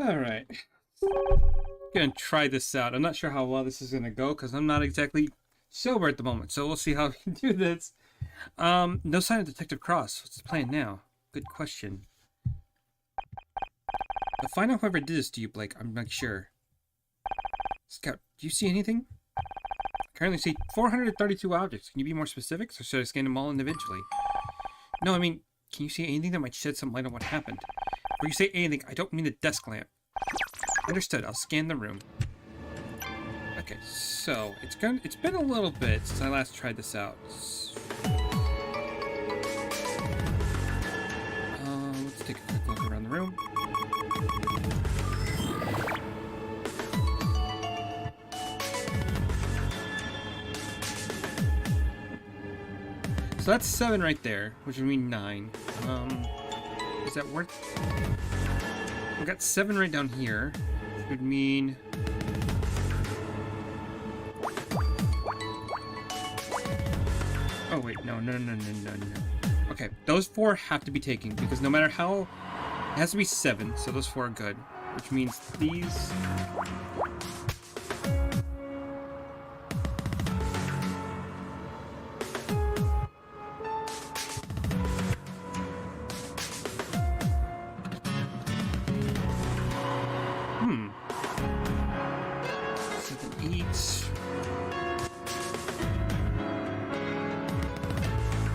Alright. Gonna try this out. I'm not sure how well this is gonna go because I'm not exactly sober at the moment, so we'll see how we can do this. No sign of Detective Cross. What's the plan now? Good question. I'll find out whoever did this to you, Blake. I'm not sure. Scout, do you see anything? I currently see 432 objects. Can you be more specific, or should I scan them all individually? No, I mean, can you see anything that might shed some light on what happened? When you say anything, I don't mean the desk lamp. Understood. I'll scan the room. Okay, so it's been a little bit since I last tried this out. Let's take a quick look around the room. So that's 7 right there, which would mean 9. Is that worth? We got 7 right down here, which would mean. Oh wait, no. Okay, those 4 have to be taken because no matter how, it has to be 7. So those 4 are good, which means these.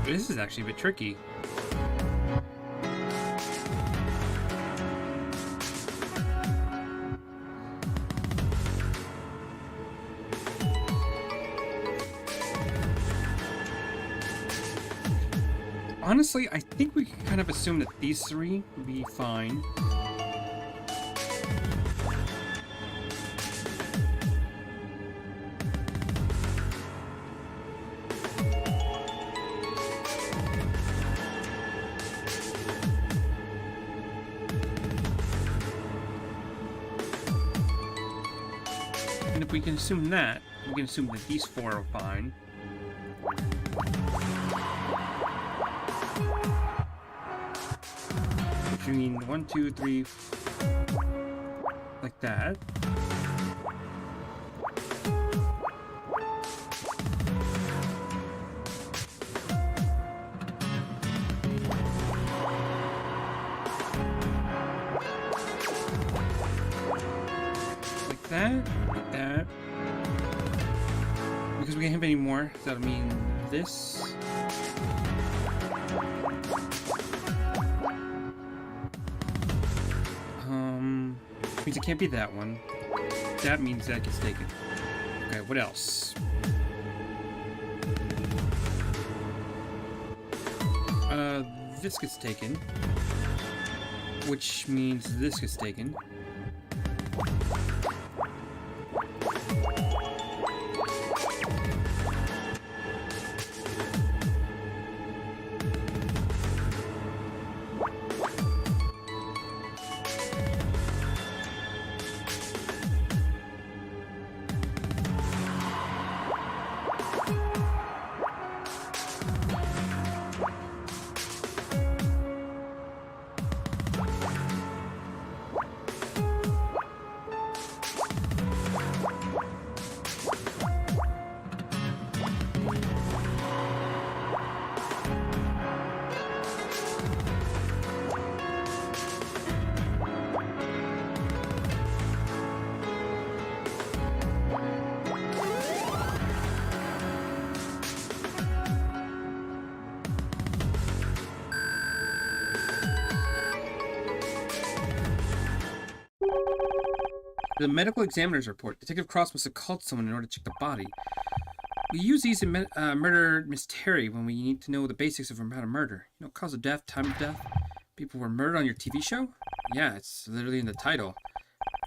This is actually a bit tricky. Honestly, I think we can kind of assume that these 3 would be fine. And if we can assume that, we can assume that these 4 are fine. Which I mean 1, 2, 3, like that. Like that. Because we can't have any more, that'll mean this. Means it can't be that one. That means that gets taken. Okay, what else? This gets taken. Which means this gets taken. The medical examiner's report. Detective Cross must have called someone in order to check the body. We use these in murder mystery when we need to know the basics of about a murder. You know, cause of death, time of death. People were murdered on your TV show? Yeah, it's literally in the title.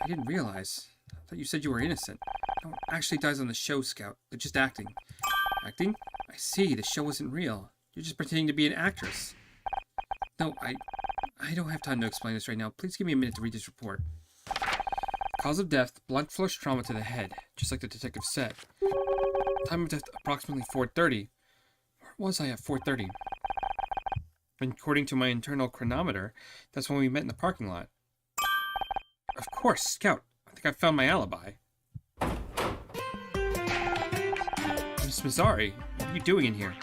I didn't realize. I thought you said you were innocent. No one actually dies on the show, Scout. They're just acting. Acting? I see. The show wasn't real. You're just pretending to be an actress. No, I don't have time to explain this right now. Please give me a minute to read this report. Cause of death, blunt force trauma to the head, just like the detective said. Time of death, approximately 4:30. Where was I at 4:30? According to my internal chronometer, that's when we met in the parking lot. Of course, Scout. I think I found my alibi. Miss Mazzari, what are you doing in here?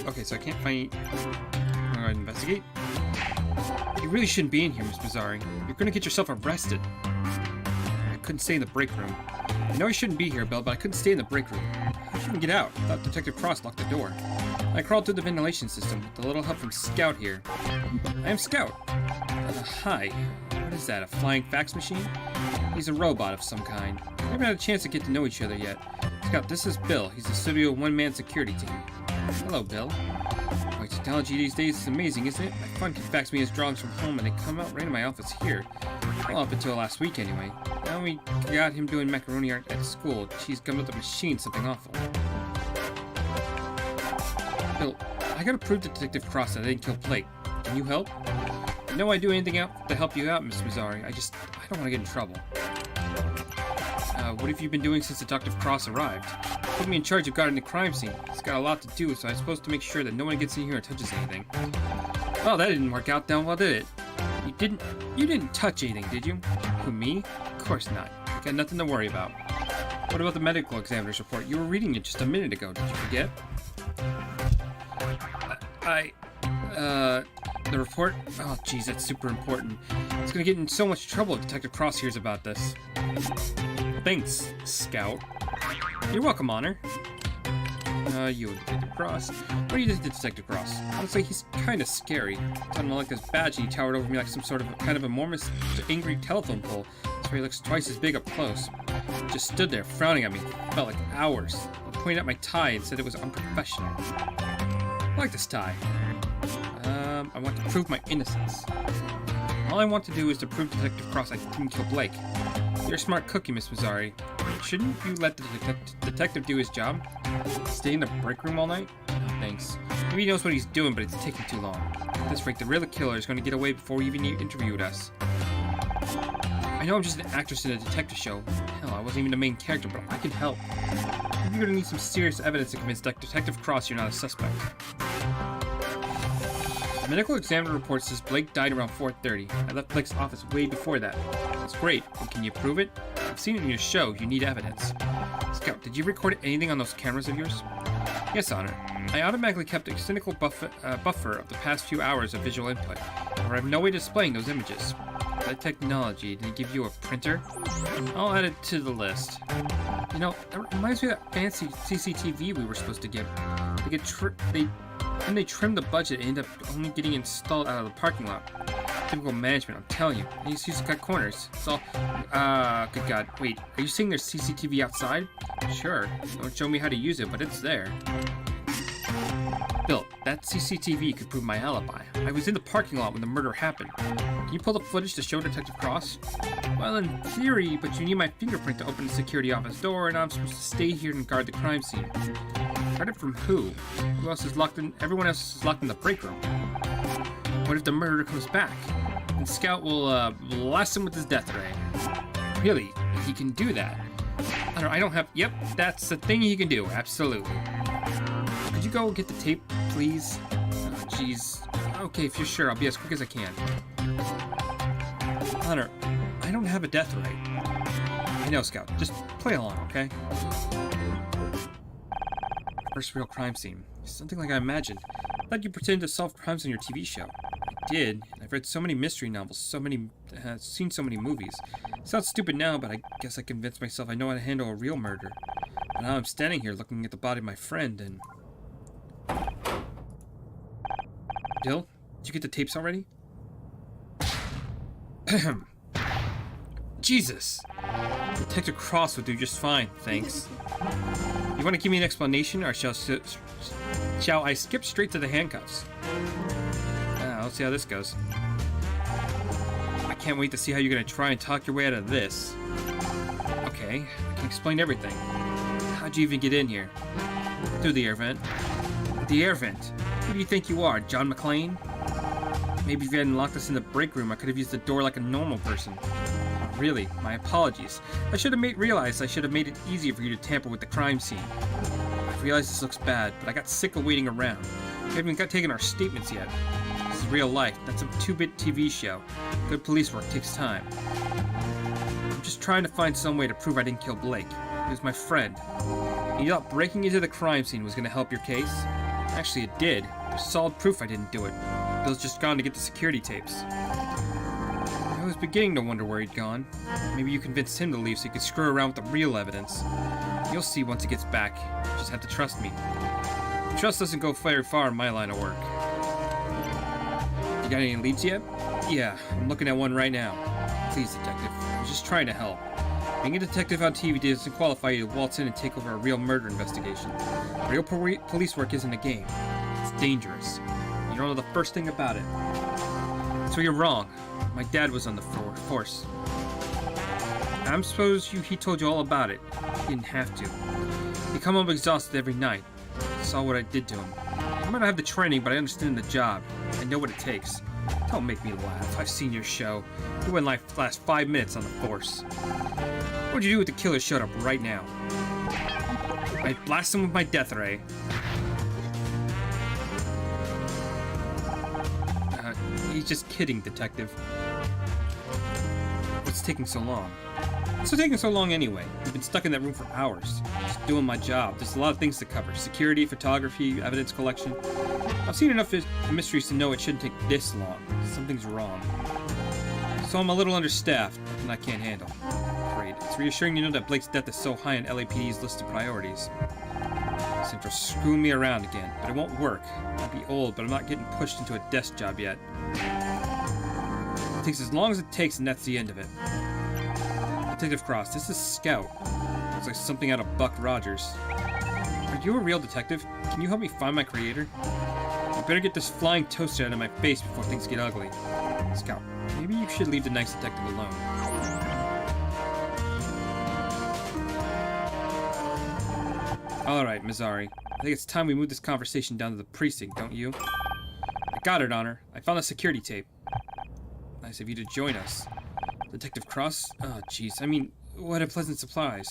Okay, so I can't find... I'm gonna investigate. You really shouldn't be in here, Miss Mazzari. You're gonna get yourself arrested. I couldn't stay in the break room. I know I shouldn't be here, Bill, but I couldn't stay in the break room. I couldn't get out. I thought Detective Cross locked the door. I crawled through the ventilation system with a little help from Scout here. I am Scout. Hi. What is that, a flying fax machine? He's a robot of some kind. We haven't had a chance to get to know each other yet. Scout, this is Bill. He's the studio one-man security team. Hello, Bill. Boy, technology these days is amazing, isn't it? My friend can fax me his drawings from home and they come out right in my office here. Well, up until last week anyway. Now we got him doing macaroni art at school. She's come with the machine, something awful. Bill, I gotta prove to Detective Cross that I didn't kill Blake. Can you help? No, I do anything out to help you out, Miss Mazzari. I don't want to get in trouble. What have you been doing since Detective Cross arrived? Put me in charge of guarding the crime scene. It's got a lot to do, so I'm supposed to make sure that no one gets in here and touches anything. Well, that didn't work out that well, did it? You didn't touch anything, did you? Who, me? Of course not. You got nothing to worry about. What about the medical examiner's report? You were reading it just a minute ago. Did you forget? The report? Oh, jeez, that's super important. It's gonna get in so much trouble if Detective Cross hears about this. Thanks, Scout. You're welcome, Honor. You and Detective Cross. What do you think of Detective Cross? Honestly, he's kind of scary. I don't like this badge and he towered over me like some sort of kind of enormous, angry telephone pole. So he looks twice as big up close. Just stood there, frowning at me. Felt like hours. He pointed at my tie and said it was unprofessional. I like this tie. I want to prove my innocence. All I want to do is to prove to Detective Cross I didn't kill Blake. You're a smart cookie, Miss Mazzari. Shouldn't you let the detective do his job? Stay in the break room all night? No, thanks. Maybe he knows what he's doing, but it's taking too long. At this rate, the real killer is going to get away before he even interviewed us. I know I'm just an actress in a detective show. Hell, I wasn't even the main character, but I can help. You're going to need some serious evidence to convince Detective Cross you're not a suspect. The medical examiner report says Blake died around 4:30. I left Blake's office way before that. That's great, but can you prove it? I've seen it in your show. You need evidence. Scout, did you record anything on those cameras of yours? Yes, Honor. I automatically kept a cynical buffer of the past few hours of visual input, or I have no way of displaying those images. That technology, did it give you a printer? I'll add it to the list. You know, it reminds me of that fancy CCTV we were supposed to get. When they trimmed the budget, it ended up only getting installed out of the parking lot. Typical management, I'm telling you. They used to cut corners. It's all... good God. Wait, are you saying there's CCTV outside? Sure. Don't show me how to use it, but it's there. Bill, that CCTV could prove my alibi. I was in the parking lot when the murder happened. Can you pull the footage to show Detective Cross? Well, in theory, but you need my fingerprint to open the security office door, and I'm supposed to stay here and guard the crime scene. Guard it from who? Who else is locked in? Everyone else is locked in the break room. What if the murderer comes back? And Scout will blast him with his death ray. Really? He can do that? I don't have... Yep, that's the thing he can do. Absolutely. Could you go get the tape, please? Oh, jeez. Okay, if you're sure, I'll be as quick as I can. Honor, I don't have a death ray. I know, Scout. Just play along, okay? First real crime scene. Something like I imagined. I thought you pretended to solve crimes on your TV show. I did. I've read so many mystery novels, seen so many movies. It sounds stupid now, but I guess I convinced myself I know how to handle a real murder. But now I'm standing here looking at the body of my friend and... Dill, did you get the tapes already? Jesus! Detective Cross would do just fine, thanks. You want to give me an explanation, or shall I skip straight to the handcuffs? Let's see how this goes. I can't wait to see how you're going to try and talk your way out of this. Okay, I can explain everything. How'd you even get in here? Through the air vent. The air vent? Who do you think you are, John McClane? Maybe if you hadn't locked us in the break room, I could have used the door like a normal person. Really, my apologies. I should have realized I should have made it easier for you to tamper with the crime scene. I realize this looks bad, but I got sick of waiting around. We haven't even taken our statements yet. This is is real life. That's a 2-bit TV show. Good police work takes time. I'm just trying to find some way to prove I didn't kill Blake. He was my friend. You thought breaking into the crime scene was going to help your case? Actually, it did. There's solid proof I didn't do it. Bill's just gone to get the security tapes. I was beginning to wonder where he'd gone. Maybe you convinced him to leave so you could screw around with the real evidence. You'll see once he gets back. You just have to trust me. Trust doesn't go very far in my line of work. You got any leads yet? Yeah, I'm looking at one right now. Please, detective. I'm just trying to help. Being a detective on TV doesn't qualify you to waltz in and take over a real murder investigation. Real police work isn't a game. It's dangerous. You don't know the first thing about it. So you're wrong. My dad was on the force. I'm suppose he told you all about it. He didn't have to. He come home exhausted every night. Saw what I did to him. I might not have the training, but I understand the job. I know what it takes. Don't make me laugh. I've seen your show. You wouldn't last 5 minutes on the force. What'd you do with the killer showed up right now? I blast him with my death ray. He's just kidding, detective. What's taking so long? What's taking so long anyway? I've been stuck in that room for hours. Just doing my job. There's a lot of things to cover. Security, photography, evidence collection. I've seen enough mysteries to know it shouldn't take this long. Something's wrong. So I'm a little understaffed, and I can't handle. Great. It's reassuring to know that Blake's death is so high on LAPD's list of priorities. Seems to screw me around again, but it won't work. I'd be old, but I'm not getting pushed into a desk job yet. It takes as long as it takes, and that's the end of it. Detective Cross, this is Scout. Looks like something out of Buck Rogers. Are you a real detective? Can you help me find my creator? I better get this flying toaster out of my face before things get ugly. Scout, maybe you should leave the nice detective alone. Alright, Mazzari. I think it's time we move this conversation down to the precinct, don't you? I got it, Honor. I found the security tape. Nice of you to join us. Detective Cross? Oh, jeez. I mean, what a pleasant surprise.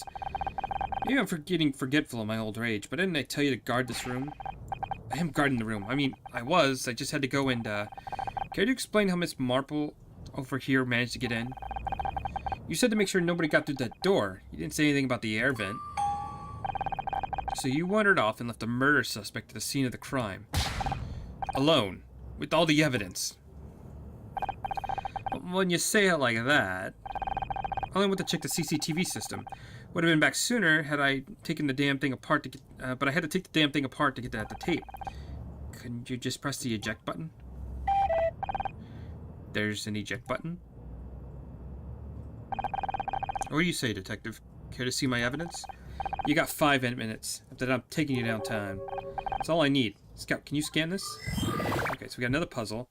Maybe I'm getting forgetful in my old age, but didn't I tell you to guard this room? I am guarding the room. I mean, I just had to go and, care to explain how Miss Marple over here managed to get in? You said to make sure nobody got through that door. You didn't say anything about the air vent. So you wandered off and left a murder suspect at the scene of the crime. Alone. With all the evidence. When you say it like that, I only went to check the CCTV system. Would have been back sooner had I taken the damn thing apart to get, but I had to take the damn thing apart to get that the tape. Couldn't you just press the eject button? There's an eject button. What do you say, detective? Care to see my evidence? You got 5 minutes. After that, I'm taking you downtown. That's all I need. Scout, can you scan this? Okay, so we got another puzzle.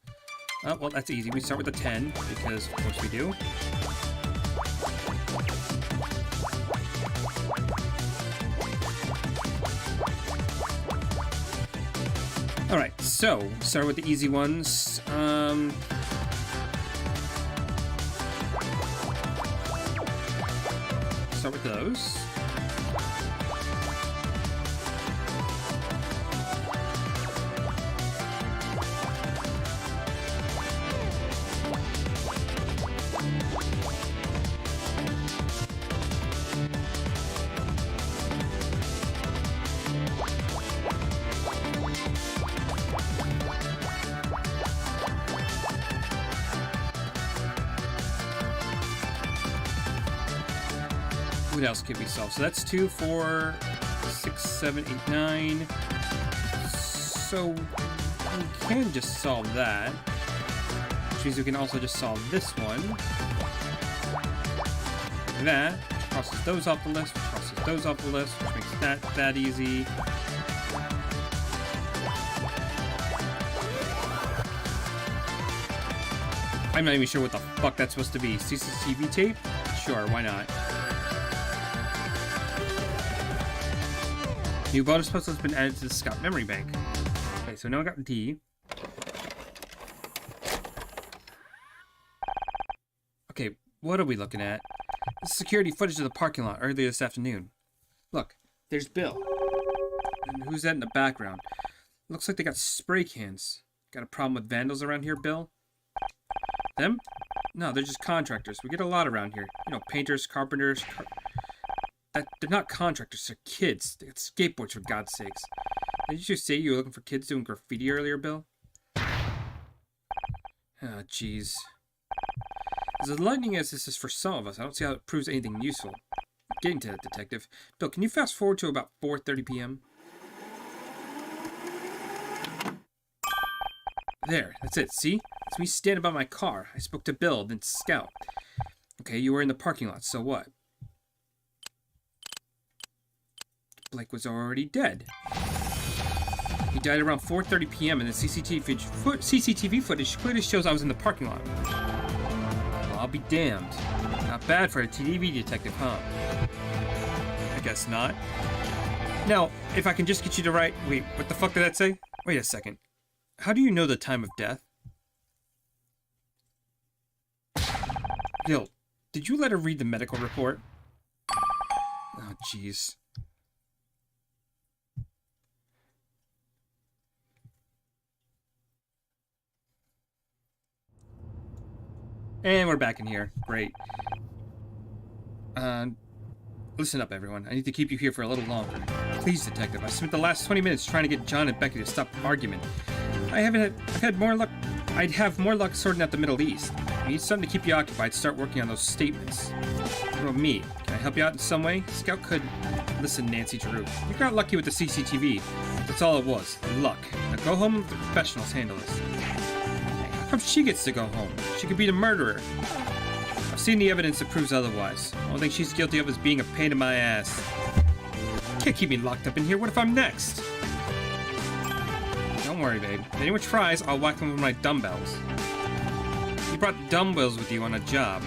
Oh, well, that's easy. We start with a 10, because of course we do. Alright, so, start with the easy ones. Start with those. What else could we solve? So that's 2, 4, 6, 7, 8, 9. So we can just solve that. Which means we can also just solve this one. Like that. Crosses those off the list, crosses those off the list, which makes that easy. I'm not even sure what the fuck that's supposed to be. CCTV tape? Sure, why not? New bonus puzzle has been added to the Scout memory bank. Okay, so now I got D. Okay, what are we looking at? This is security footage of the parking lot earlier this afternoon. Look, there's Bill. And who's that in the background? Looks like they got spray cans. Got a problem with vandals around here, Bill? Them? No, they're just contractors. We get a lot around here. You know, painters, carpenters. They're not contractors, they're kids. They got skateboards, for God's sakes. Did you just say you were looking for kids doing graffiti earlier, Bill? Oh, jeez. As enlightening as this is for some of us, I don't see how it proves anything useful. Getting to that, Detective. Bill, can you fast forward to about 4:30 p.m.? There, that's it, see? It's me standing by my car. I spoke to Bill, then Scout. Okay, you were in the parking lot, so what? Blake was already dead. He died around 4:30 p.m. and the CCTV footage clearly shows I was in the parking lot. Well, I'll be damned. Not bad for a TV detective, huh? I guess not. Now, if I can just get you to write... Wait, what the fuck did that say? Wait a second. How do you know the time of death? Bill, did you let her read the medical report? Oh, jeez. And we're back in here. Great. Listen up, everyone. I need to keep you here for a little longer. Please, Detective. I spent the last 20 minutes trying to get John and Becky to stop argument. I've had more luck. I'd have more luck sorting out the Middle East. I need something to keep you occupied. Start working on those statements. What about me? Can I help you out in some way? Scout could... Listen, Nancy Drew. You got lucky with the CCTV. That's all it was. Luck. Now go home and let the professionals handle this. How come she gets to go home? She could be the murderer. I've seen the evidence that proves otherwise. The only thing she's guilty of is being a pain in my ass. Can't keep me locked up in here. What if I'm next? Don't worry, babe. If anyone tries, I'll whack them with my dumbbells. You brought dumbbells with you on a job.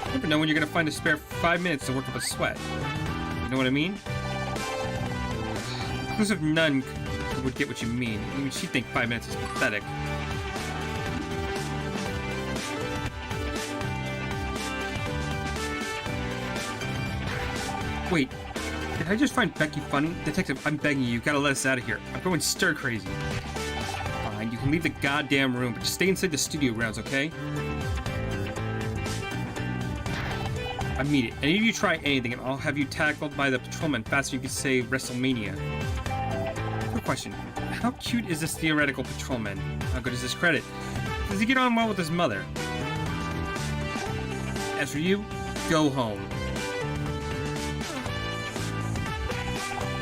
You never know when you're gonna find a spare 5 minutes to work up a sweat. You know what I mean? Inclusive none would get what you mean. Even she'd think 5 minutes is pathetic. Wait, did I just find Becky funny? Detective, I'm begging you, gotta let us out of here. I'm going stir crazy. Fine, you can leave the goddamn room, but just stay inside the studio grounds, okay? I mean it. Any of you try anything, and I'll have you tackled by the patrolman faster you could say WrestleMania. Quick question. How cute is this theoretical patrolman? How good is his credit? Does he get on well with his mother? As for you, go home.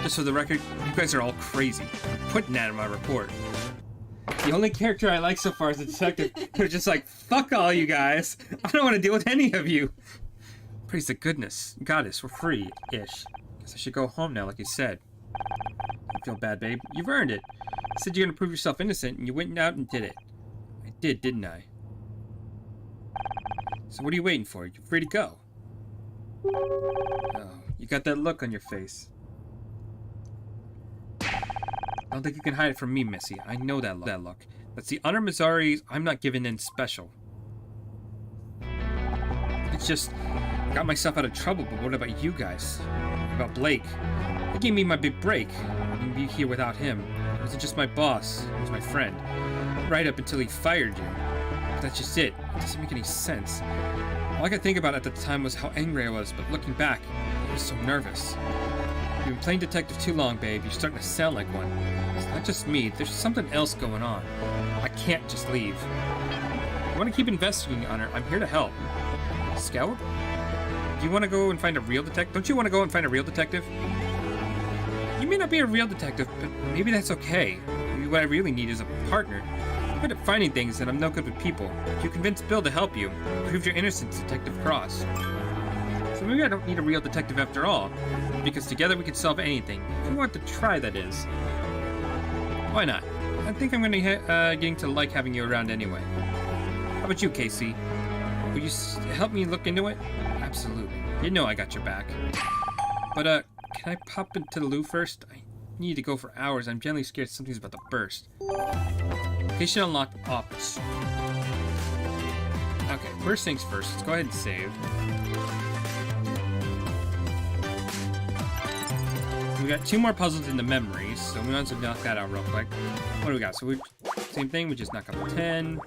Just for the record, you guys are all crazy. I'm putting that in my report. The only character I like so far is the detective who's just like, fuck all you guys. I don't want to deal with any of you. Praise the goodness. Goddess, we're free-ish. Guess I should go home now, like you said. Don't feel bad, babe. You've earned it. You said you're going to prove yourself innocent, and you went out and did it. I did, didn't I? So what are you waiting for? You're free to go. Oh, you got that look on your face. I don't think you can hide it from me, Missy. I know that look. That's the honor Missouri's I'm not giving in special. It's just, I got myself out of trouble, but what about you guys? What about Blake? He gave me my big break. I wouldn't be here without him. He wasn't just my boss, he was my friend. Right up until he fired you. But that's just it. It doesn't make any sense. All I could think about at the time was how angry I was, but looking back, I was so nervous. You've been playing detective too long, babe. You're starting to sound like one. It's not just me. There's something else going on. I can't just leave. I want to keep investigating on her. I'm here to help. Scout? Do you want to go and find a real detective? Don't you want to go and find a real detective? You may not be a real detective, but maybe that's okay. Maybe what I really need is a partner. I'm good at finding things, and I'm no good with people. If you convince Bill to help you, prove your innocence, Detective Cross. So maybe I don't need a real detective after all, because together we can solve anything. If you want to try, that is. Why not? I think I'm getting to like having you around anyway. How about you, Casey? Will you help me look into it? Absolutely. You know I got your back. But, can I pop into the loo first? I need to go for hours. I'm generally scared something's about to burst. Patient unlocked office. Okay, first things first. Let's go ahead and save. We got 2 more puzzles in the memories, so we might as well knock that out real quick. What do we got? So we Same thing, we just knock out the 10.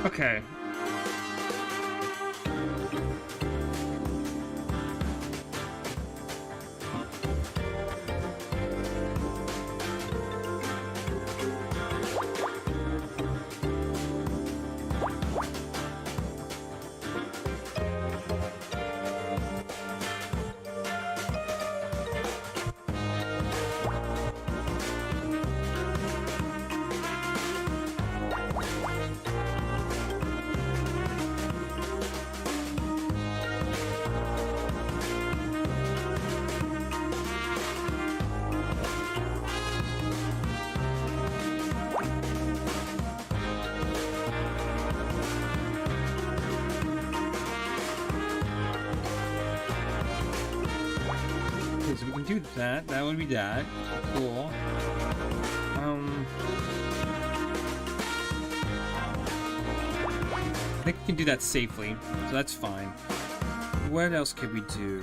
Okay. So we can do that. That would be that. Cool. I think we can do that safely, so that's fine. What else could we do?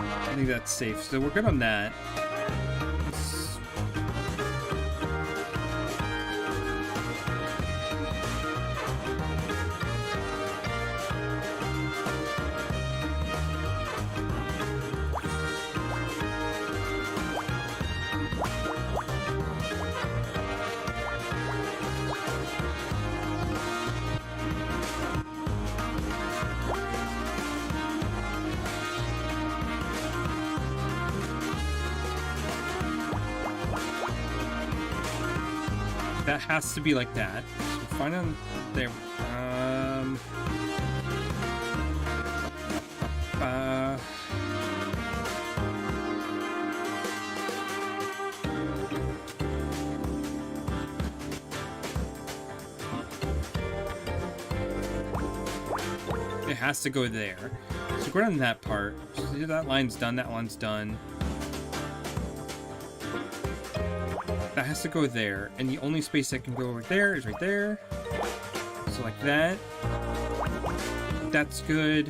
I think that's safe, so we're good on that. That has to be like that. So find on there. It has to go there. So we're on that part. So that line's done. That one's done. That has to go there, and the only space that can go over there is right there. So like that. That's good.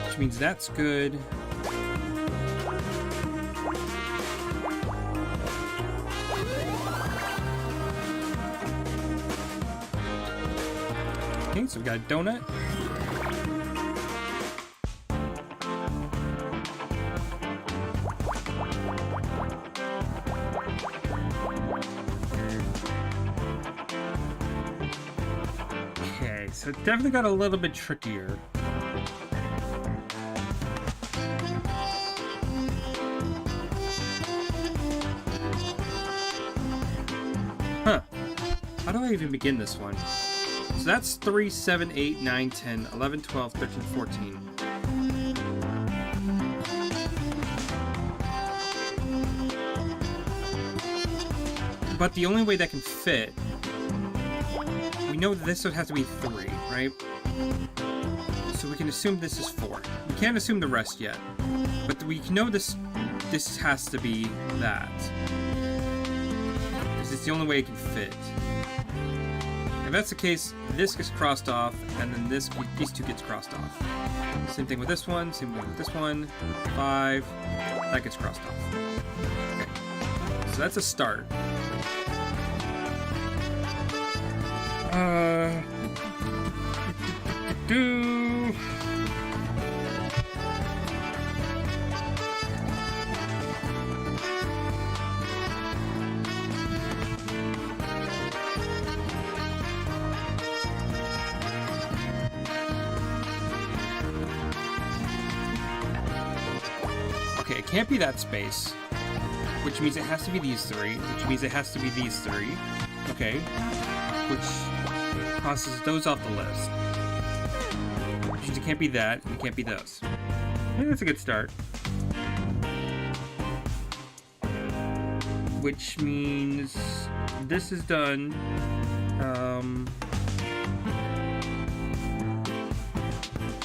Which means that's good. Okay, so we got a donut. So it definitely got a little bit trickier. How do I even begin this one? So that's 3, 7, 8, 9, 10, 11, 12, 13, 14. But the only way that can fit, we know that this would have to be 3, right? So we can assume this is 4. We can't assume the rest yet, but we know this has to be that, because it's the only way it can fit. If that's the case, this gets crossed off, and then these two gets crossed off. Same thing with this one, same thing with this one. 5, that gets crossed off. Okay, so that's a start. Okay, it can't be that space, which means it has to be these 3, which means it has to be these 3. Okay, which crosses those off the list. Which means it can't be that, and it can't be those. Yeah, that's a good start. Which means this is done.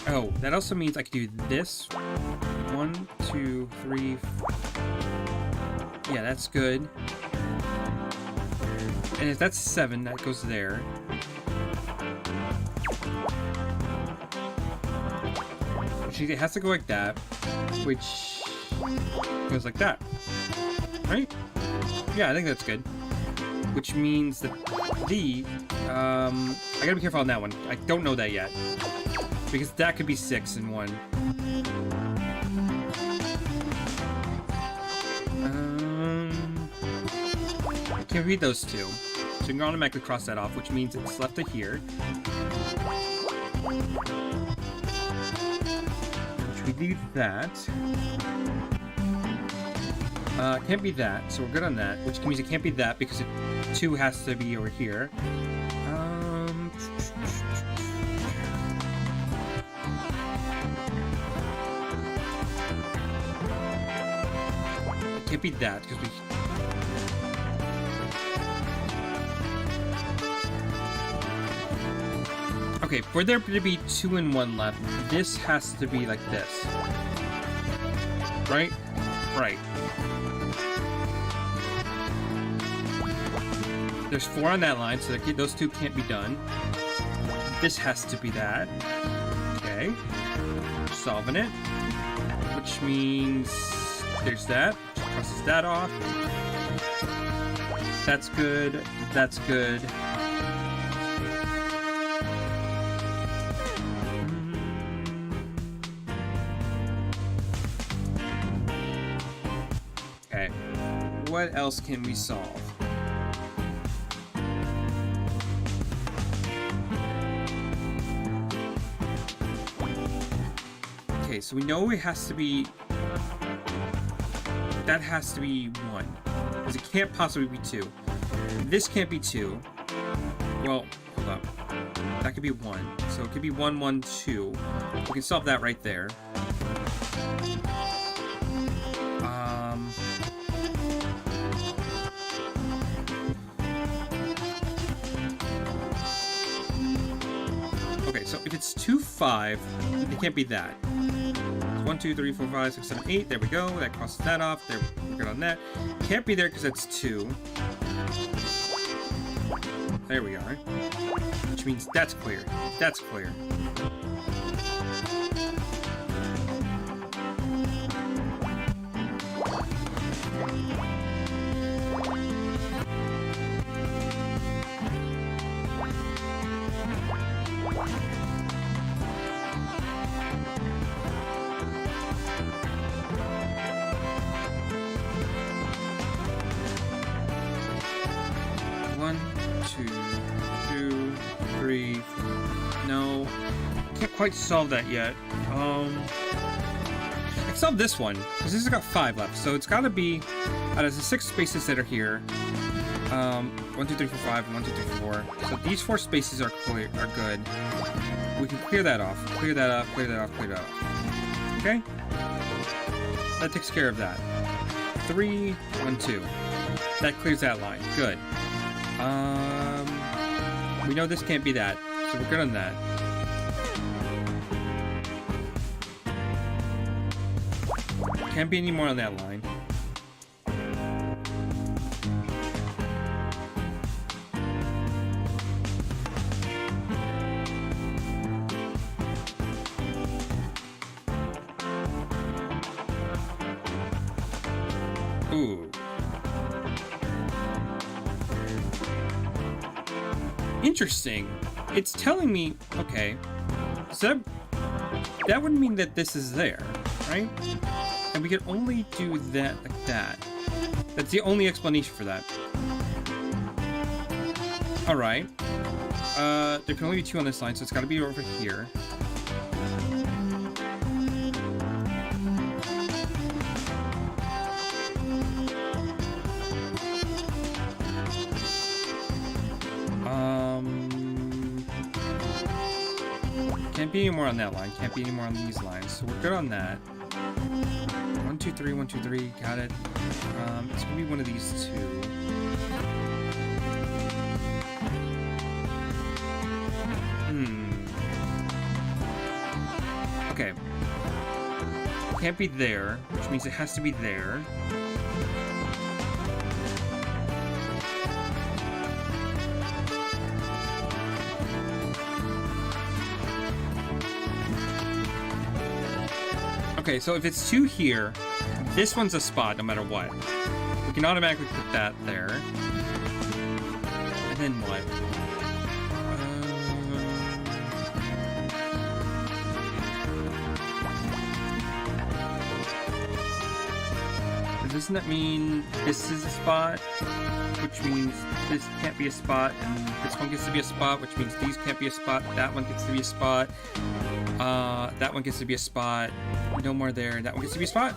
Oh, that also means I could do this. 1, 2, 3. Yeah, that's good. And if that's 7, that goes there. Which it has to go like that, which goes like that, right? Yeah, I think that's good. Which means that I gotta be careful on that one. I don't know that yet, because that could be 6 in 1. I can't read those 2, so you can automatically cross that off, which means it's left to here. We need that. Can't be that, so we're good on that, which means it can't be that because 2 has to be over here. It can't be that because we. Okay, for there to be 2 and 1 left, this has to be like this. Right? Right. There's 4 on that line, so those 2 can't be done. This has to be that. Okay. Solving it. Which means there's that. Which crosses that off. That's good. That's good. What else can we solve? Okay, so we know it has to be. That has to be 1. Because it can't possibly be 2. This can't be 2. Well, hold up. That could be 1. So it could be 1, 1, 2. We can solve that right there. Okay, so if it's 2, 5, it can't be that. 1, 2, 3, 4, 5, 6, 7, 8. There we go. That crosses that off. There, we're good on that. Can't be there because that's 2. There we are. Which means that's clear. That's clear. No, can't quite solve that yet. I can solve this one because this has got 5 left, so it's got to be out of the 6 spaces that are here. 1, 2, 3, 4, 5, and 1, 2, 3, 4. So these 4 spaces are clear, are good. We can clear that off. Clear that off, clear that off, clear that off. Okay? That takes care of that. 3, 1, 2. That clears that line. Good. We know this can't be that, so we're good on that. Can't be any more on that line. Ooh. Interesting. It's telling me, okay, so that would mean that this is there, right? And we can only do that like that. That's the only explanation for that. Alright. There can only be 2 on this line, so it's gotta be over here. Can't be any more on that line. Can't be any more on these lines. So we're good on that. 1, 2, 3, 1, 2, 3. Got it. It's gonna be one of these 2. Okay. Can't be there, which means it has to be there. Okay, so if it's 2 here, this one's a spot no matter what. We can automatically put that there. And then what? Doesn't that mean this is a spot? Which means this can't be a spot, and this one gets to be a spot, which means these can't be a spot, that one gets to be a spot. That one gets to be a spot. No more there. That one gets to be a spot.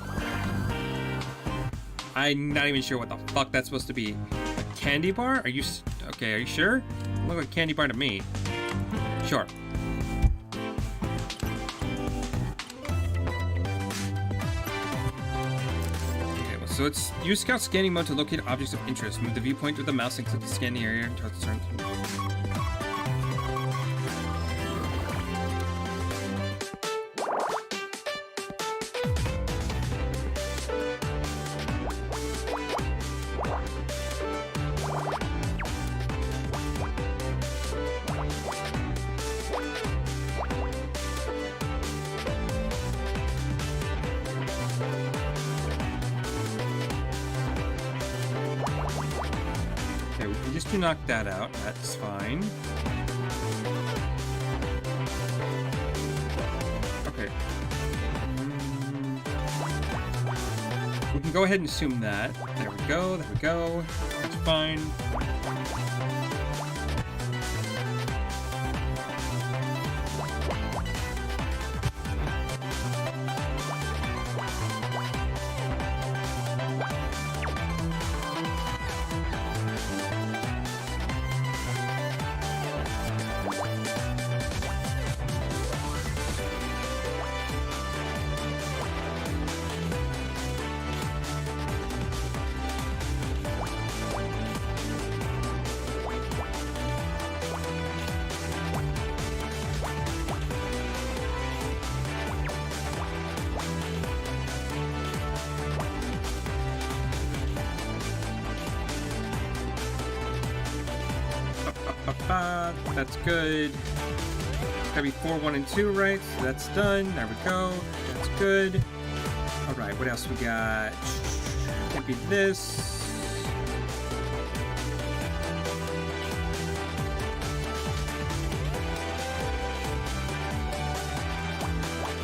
I'm not even sure what the fuck that's supposed to be. A candy bar? Are you... Okay, are you sure? Look like a candy bar to me. Sure. Okay, well, so it's use Scout scanning mode to locate objects of interest. Move the viewpoint with the mouse and click the scanning area until it's turned. Just to knock that out, that's fine. Okay. We can go ahead and assume that. There we go, there we go. That's fine. That's good. It's gotta be 4, 1, and 2, right? So that's done. There we go. That's good. Alright, what else we got? Can't be this.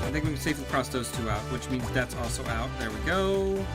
I think we can safely cross those 2 out, which means that's also out. There we go.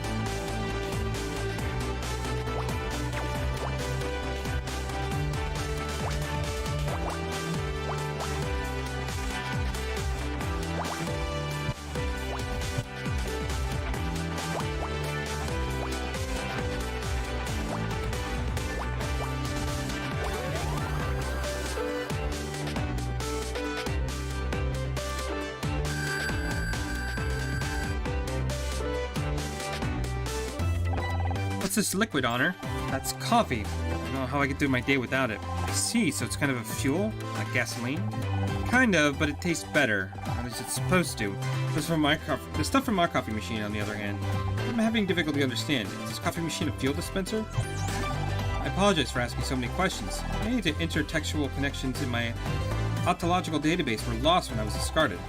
this liquid on her? That's coffee. I don't know how I could do my day without it. I see, so it's kind of a fuel? Like gasoline? Kind of, but it tastes better. At least it's supposed to. The stuff from my coffee machine, on the other hand, I'm having difficulty understanding. Is this coffee machine a fuel dispenser? I apologize for asking so many questions. Many of the intertextual connections in my ontological database were lost when I was discarded.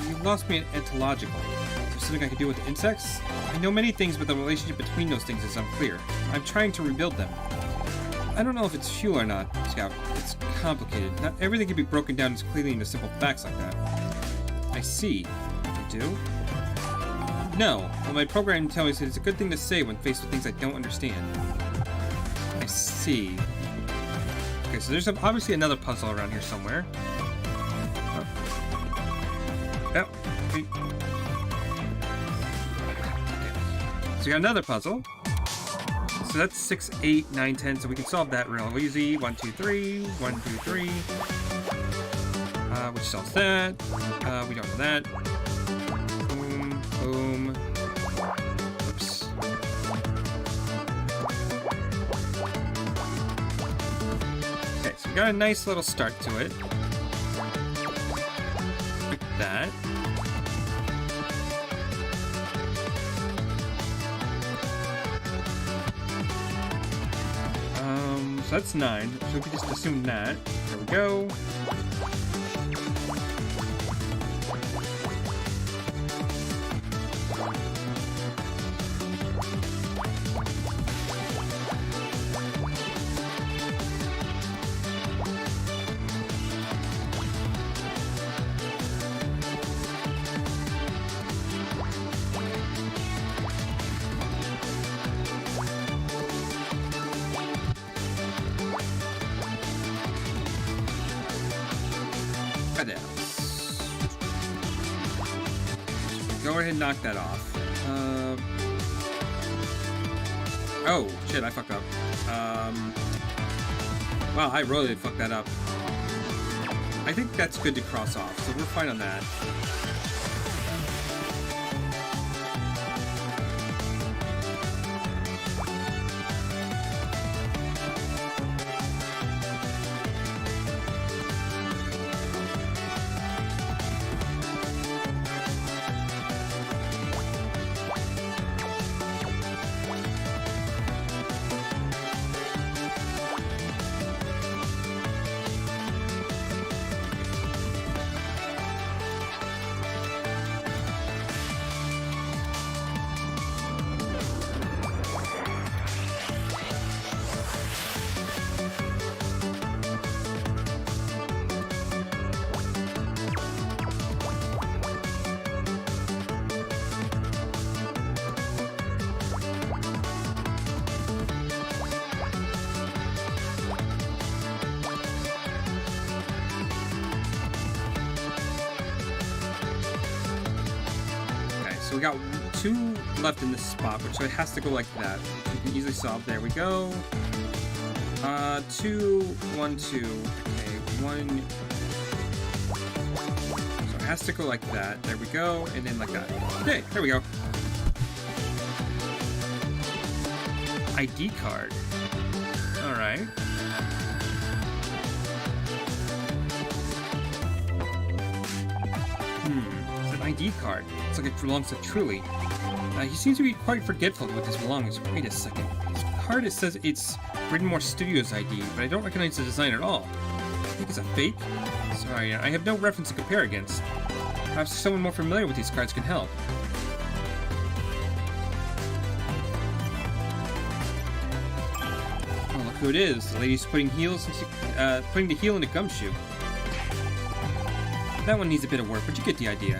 You lost me at ontological. Is there something I can do with the insects? I know many things, but the relationship between those things is unclear. I'm trying to rebuild them. I don't know if it's fuel or not, Scout. It's complicated. Not everything can be broken down as clearly into simple facts like that. I see. You do? No. Well, my program tells me it's a good thing to say when faced with things I don't understand. I see. Okay, so there's obviously another puzzle around here somewhere. Oh. Yep. Okay. So we got another puzzle. So that's 6, 8, 9, 10, so we can solve that real easy. 1, 2, 3, 1, 2, 3. Which solves that. We don't know that. Boom, boom. Oops. Okay, so we got a nice little start to it. Like that. So that's 9, so we can just assume that. There we go. Go ahead and knock that off. Oh, shit, I fucked up. Wow, I really fucked that up. I think that's good to cross off, so we're fine on that. So we got 2 left in this spot, which it has to go like that. We can easily solve. There we go. 2, 1, 2. Okay, 1. So it has to go like that. There we go. And then like that. Okay, there we go. ID card. Alright. It's an ID card. It's like it belongs to Truly. He seems to be quite forgetful with his belongings. Wait a second. This card, it says it's Bryn Studios ID, but I don't recognize the design at all. I think it's a fake? Sorry, I have no reference to compare against. Perhaps someone more familiar with these cards can help. Oh, look who it is. The lady's putting the heel in a gumshoe. That one needs a bit of work, but you get the idea.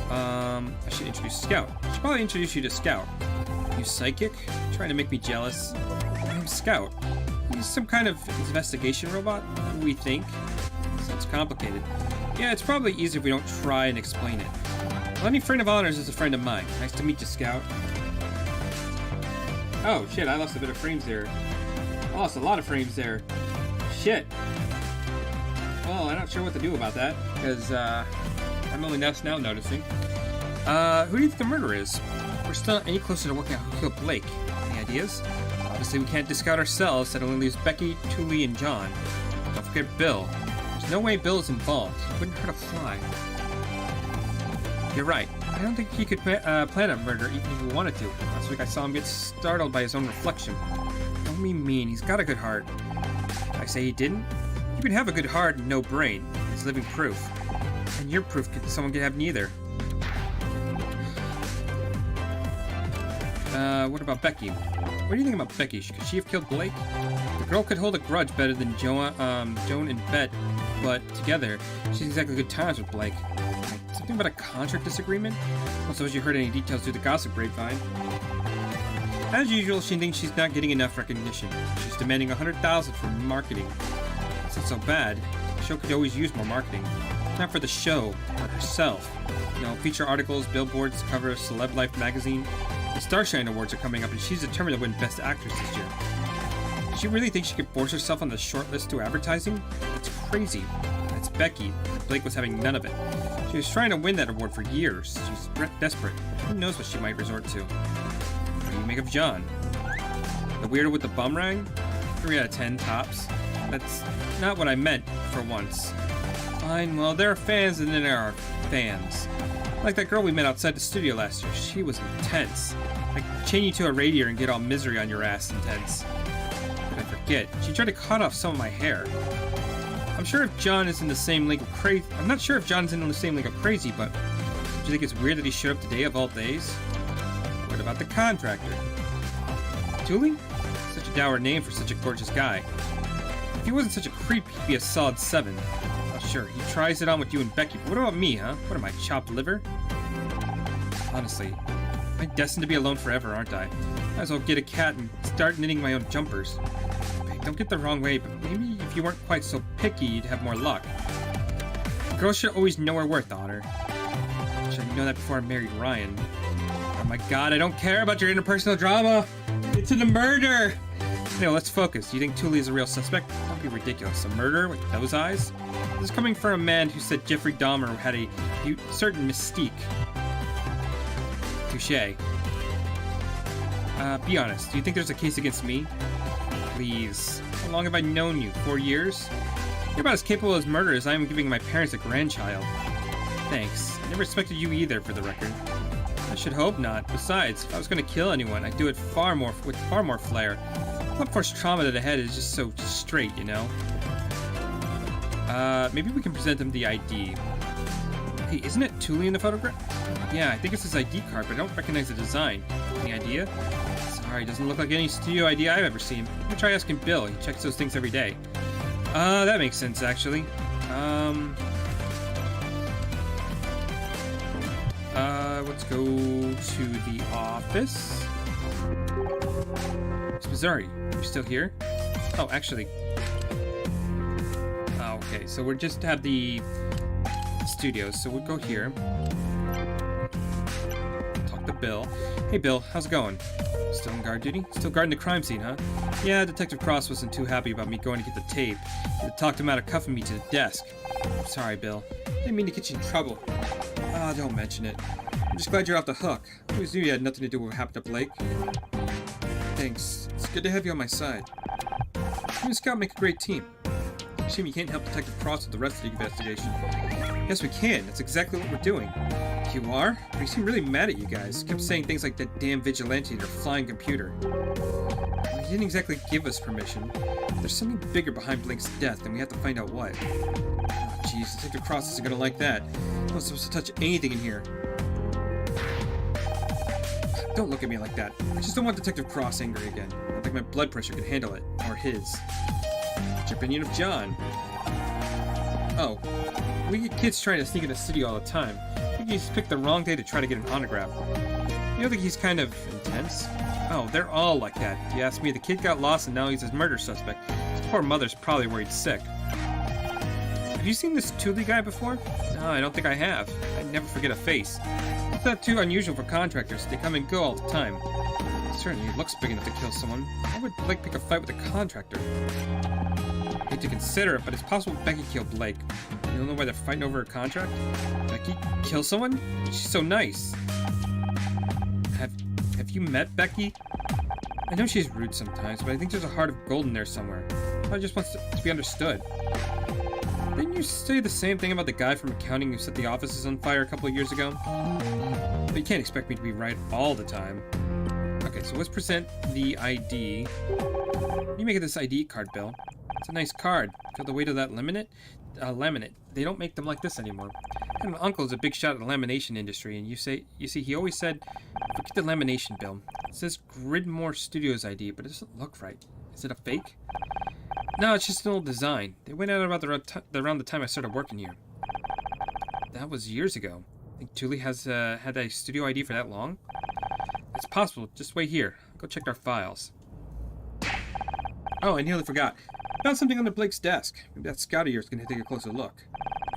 I should introduce Scout. I should probably introduce you to Scout. You psychic? You're trying to make me jealous. I'm Scout. He's some kind of investigation robot, we think. Sounds complicated. Yeah, it's probably easier if we don't try and explain it. Well, any friend of ours is a friend of mine. Nice to meet you, Scout. Oh, shit, I lost a bit of frames there. I lost a lot of frames there. Shit. Well, I'm not sure what to do about that, because, I'm only just now noticing. Who do you think the murderer is? We're still not any closer to working out who killed Blake. Any ideas? Obviously, we can't discount ourselves. That only leaves Becky, Tooley, and John. Don't forget Bill. There's no way Bill is involved. He wouldn't hurt a fly. You're right. I don't think he could plan a murder even if he wanted to. Last week I saw him get startled by his own reflection. Don't be mean. He's got a good heart. I say he didn't? You can have a good heart and no brain. It's living proof. And your proof someone can have neither. What about Becky? What do you think about Becky? Could she have killed Blake? The girl could hold a grudge better than Joan and Bet, but together, she's exactly good times with Blake. Something about a contract disagreement? Also, has you heard any details through the gossip grapevine? As usual, she thinks she's not getting enough recognition. She's demanding $100,000 for marketing. It's not so bad. The show could always use more marketing. Not for the show, for herself. You know, feature articles, billboards, cover of Celeb Life magazine. The Starshine Awards are coming up, and she's determined to win Best Actress this year. Does she really think she could force herself on the short list to advertising? It's crazy. That's Becky. Blake was having none of it. She was trying to win that award for years. She's desperate. Who knows what she might resort to? What do you make of John? The weirdo with the bum rag? 3 out of 10 tops. That's not what I meant, for once. Fine, well, there are fans and then there are fans. Like that girl we met outside the studio last year. She was intense. Like chain you to a radiator and get all misery on your ass intense. But I forget, she tried to cut off some of my hair. I'm not sure if John is in the same league of crazy, but do you think it's weird that he showed up today of all days? What about the contractor? Tooley? Such a dour name for such a gorgeous guy. If he wasn't such a creep, he'd be a solid 7. Oh, sure, he tries it on with you and Becky, but what about me, huh? What am I, chopped liver? Honestly, am I destined to be alone forever, aren't I? Might as well get a cat and start knitting my own jumpers. Hey, don't get the wrong way, but maybe if you weren't quite so picky, you'd have more luck. Girls should always know her worth, Honor. Should have known that before I married Ryan. Oh my god, I don't care about your interpersonal drama! It's in the murder! Anyway, let's focus. Do you think Tooley is a real suspect? Don't be ridiculous. A murderer with those eyes? This is coming from a man who said Jeffrey Dahmer had a certain mystique. Touché. Be honest. Do you think there's a case against me? Please. How long have I known you? 4 years? You're about as capable as murder as I am giving my parents a grandchild. Thanks. I never respected you either, for the record. I should hope not. Besides, if I was going to kill anyone, I'd do it with far more flair. Blunt force trauma to the head is just so straight, you know? Maybe we can present him the ID. Hey, isn't it Tooley in the photograph? Yeah, I think it's his ID card, but I don't recognize the design. Any idea? Sorry, doesn't look like any studio ID I've ever seen. I'm gonna try asking Bill. He checks those things every day. That makes sense, actually. Let's go to the office. Spizzari, you're still here? Oh, actually. Oh, okay, so we're just have the studios, so we'll go here. Talk to Bill. Hey, Bill, how's it going? Still on guard duty? Still guarding the crime scene, huh? Yeah, Detective Cross wasn't too happy about me going to get the tape. He talked him out of cuffing me to the desk. I'm sorry, Bill. Didn't mean to get you in trouble. Ah, don't mention it. I'm just glad you're off the hook. I always knew you had nothing to do with what happened to Blake. Thanks. It's good to have you on my side. You and Scout make a great team. Shame you can't help Detective Cross with the rest of the investigation. Yes, we can. That's exactly what we're doing. You are? But you seem really mad at you guys. Kept saying things like that damn vigilante and her flying computer. Well, he didn't exactly give us permission. There's something bigger behind Blake's death, and we have to find out what. Oh, jeez, Detective Cross isn't gonna like that. I'm not supposed to touch anything in here. Don't look at me like that. I just don't want Detective Cross angry again. I don't think my blood pressure can handle it. Or his. What's your opinion of John? Oh. We get kids trying to sneak in the studio all the time. I think he's picked the wrong day to try to get an autograph. You don't think he's kind of intense? Oh, they're all like that. If you ask me, the kid got lost and now he's his murder suspect. His poor mother's probably worried sick. Have you seen this Tooley guy before? No, I don't think I have. I never forget a face. It's not too unusual for contractors. They come and go all the time. Certainly, he looks big enough to kill someone. Why would Blake pick a fight with a contractor? I hate to consider it, but it's possible Becky killed Blake. You don't know why they're fighting over her contract? Becky kill someone? She's so nice. Have you met Becky? I know she's rude sometimes, but I think there's a heart of gold in there somewhere. Probably just wants to be understood. Didn't you say the same thing about the guy from accounting who set the offices on fire a couple of years ago? But you can't expect me to be right all the time. Okay, so let's present the ID. What do you make of this ID card, Bill? It's a nice card. Feel the weight of that laminate? They don't make them like this anymore. And my uncle is a big shot at the lamination industry, and you see, he always said, forget the lamination, Bill. It says Gridmore Studios ID, but it doesn't look right. Is it a fake? No, it's just an old design. They went out about around the time I started working here. That was years ago. I think Julie has had a studio ID for that long? It's possible. Just wait here. I'll go check our files. Oh, I nearly forgot. Found something under Blake's desk. Maybe that scout of yours can take a closer look.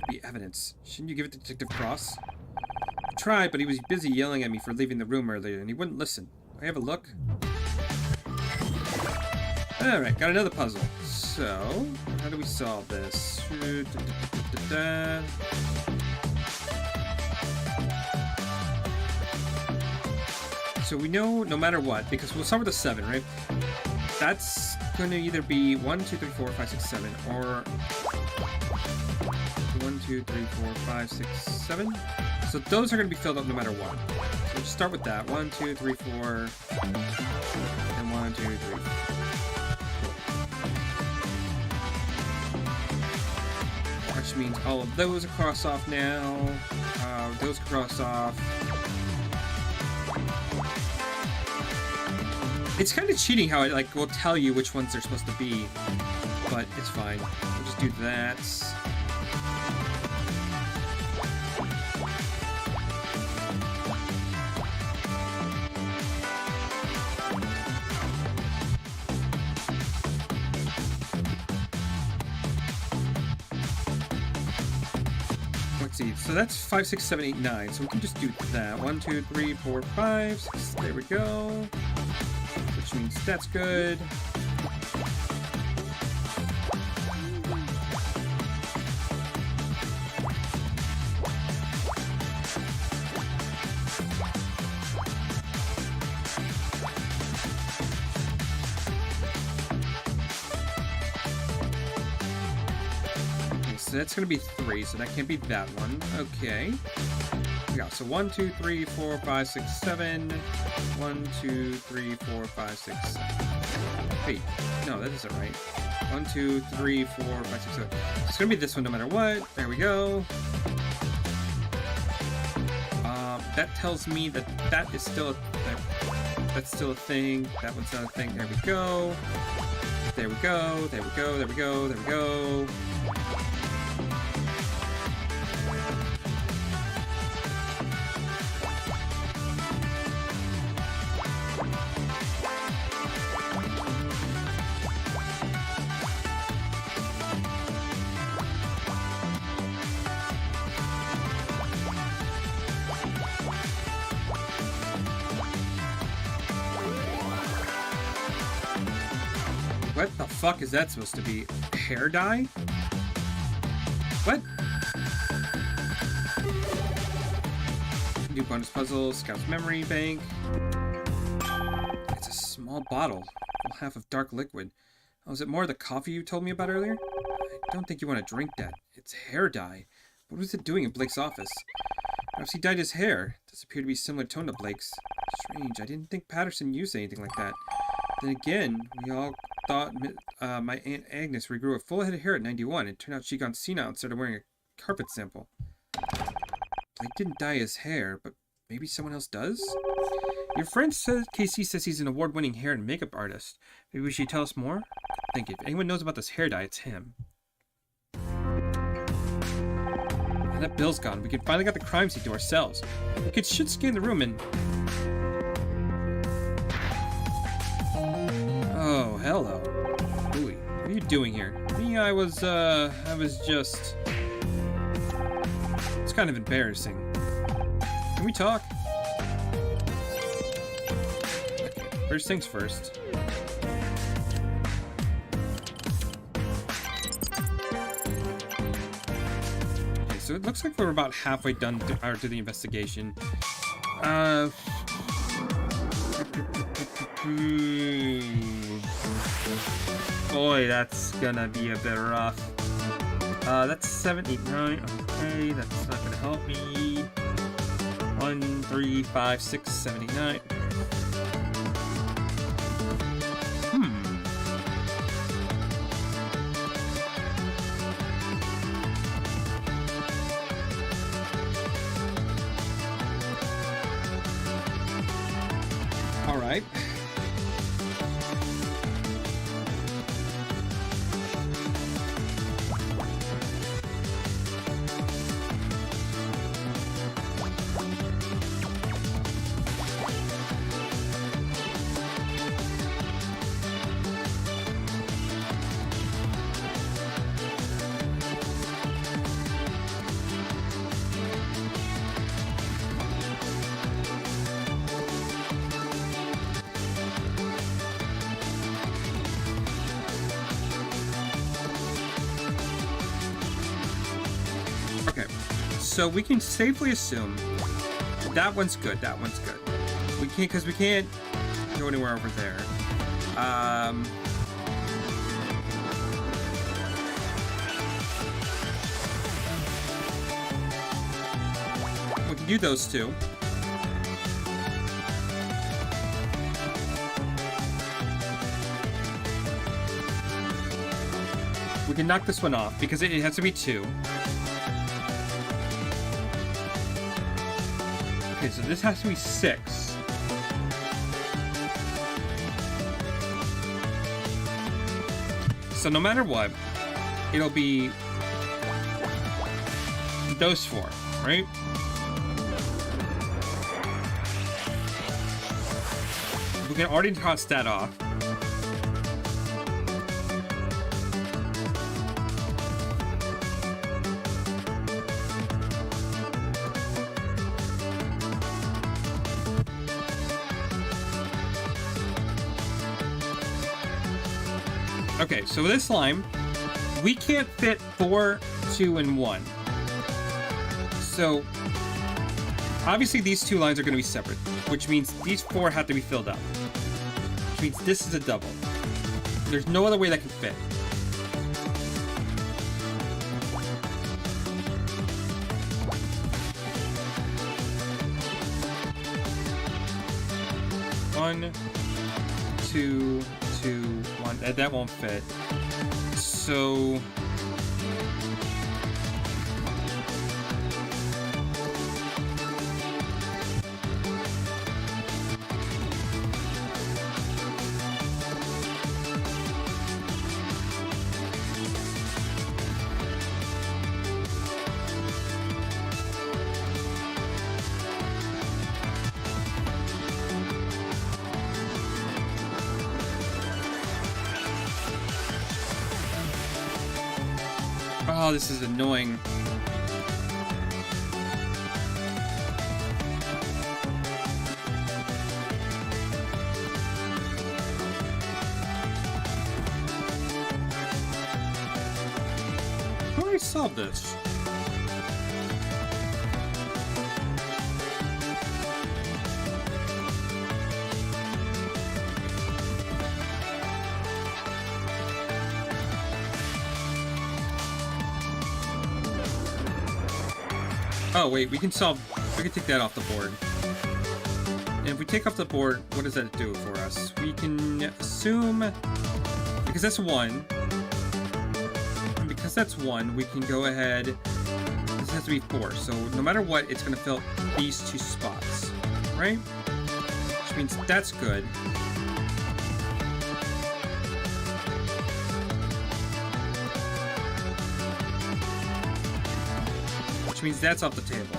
Could be evidence. Shouldn't you give it to Detective Cross? I tried, but he was busy yelling at me for leaving the room earlier, and he wouldn't listen. I have a look. Alright, got another puzzle. So, how do we solve this? So we know no matter what, because we'll start with a 7, right? That's going to either be 1, 2, 3, 4, 5, 6, 7, or 1, 2, 3, 4, 5, 6, 7. So those are going to be filled up no matter what. So we'll start with that. 1, 2, 3, 4, and 1, 2, 3, 4. Which means all of those are crossed off now. Those crossed off. It's kind of cheating how it will tell you which ones they're supposed to be, but it's fine. We'll just do that. Let's see. So that's 5, 6, 7, 8, 9. So we can just do that. 1, 2, 3, 4, 5, 6. There we go. Which means that's good. Okay, so that's going to be 3, so that can't be that one. Okay. Yeah, so 1, 2, 3, 4, 5, 6, 7. 1, 2, 3, 4, 5, 6, 7. Wait, no, that isn't right. 1, 2, 3, 4, 5, 6, 7. It's gonna be this one no matter what. There we go. That tells me that that is still that's still a thing. That one's not a thing. There we go. There we go. There we go. There we go. There we go. What the fuck is that supposed to be? Hair dye? What? New bonus puzzle, Scout's memory bank. It's a small bottle, half of dark liquid. Oh, is it more of the coffee you told me about earlier? I don't think you want to drink that. It's hair dye. What was it doing in Blake's office? Perhaps he dyed his hair. It does appear to be similar tone to Blake's. Strange, I didn't think Patterson used anything like that. Then again, we all thought my Aunt Agnes regrew a full head of hair at 91. It turned out she'd gone senile and started wearing a carpet sample. Blake didn't dye his hair, but maybe someone else does? Your friend KC says he's an award-winning hair and makeup artist. Maybe we should tell us more? I think if anyone knows about this hair dye, it's him. And that bill's gone. We can finally get the crime scene to ourselves. We should scan the room and... Oh, hello. Louie, what are you doing here? Me, I was just... It's kind of embarrassing. Can we talk? Okay, first things first. Okay, so it looks like we're about halfway done to the investigation. We Boy, that's gonna be a bit rough. That's 7, 8, 9. Okay, that's not gonna help me. 1, 3, 5, 6, 7, 8, 9. All right. Okay, so we can safely assume that one's good. That one's good. We can't, because we can't go anywhere over there. We can do those two. We can knock this one off because it has to be 2. Okay, so this has to be 6. So no matter what, it'll be those 4, right? We can already cross that off. Okay, so with this line, we can't fit 4, 2, and 1. So, obviously these 2 lines are going to be separate, which means these 4 have to be filled up. Which means this is a double. There's no other way that can fit. One, 2, 2, 1. That won't fit. So oh, this is annoying. How do I solve this? Oh, wait, we can take that off the board. And if we take off the board, what does that do for us? We can assume, because that's 1, and because that's 1, we can go ahead, this has to be 4, so no matter what, it's going to fill these 2 spots, right? Which means that's good. Which means that's off the table.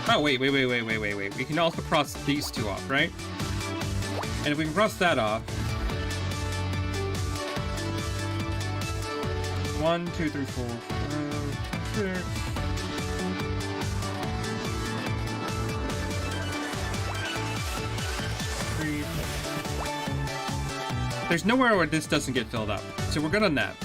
Oh, wait. We can also cross these two off, right? And if we can cross that off... 1, 2, 3, 4, 5, 6... There's nowhere where this doesn't get filled up, so we're good on that.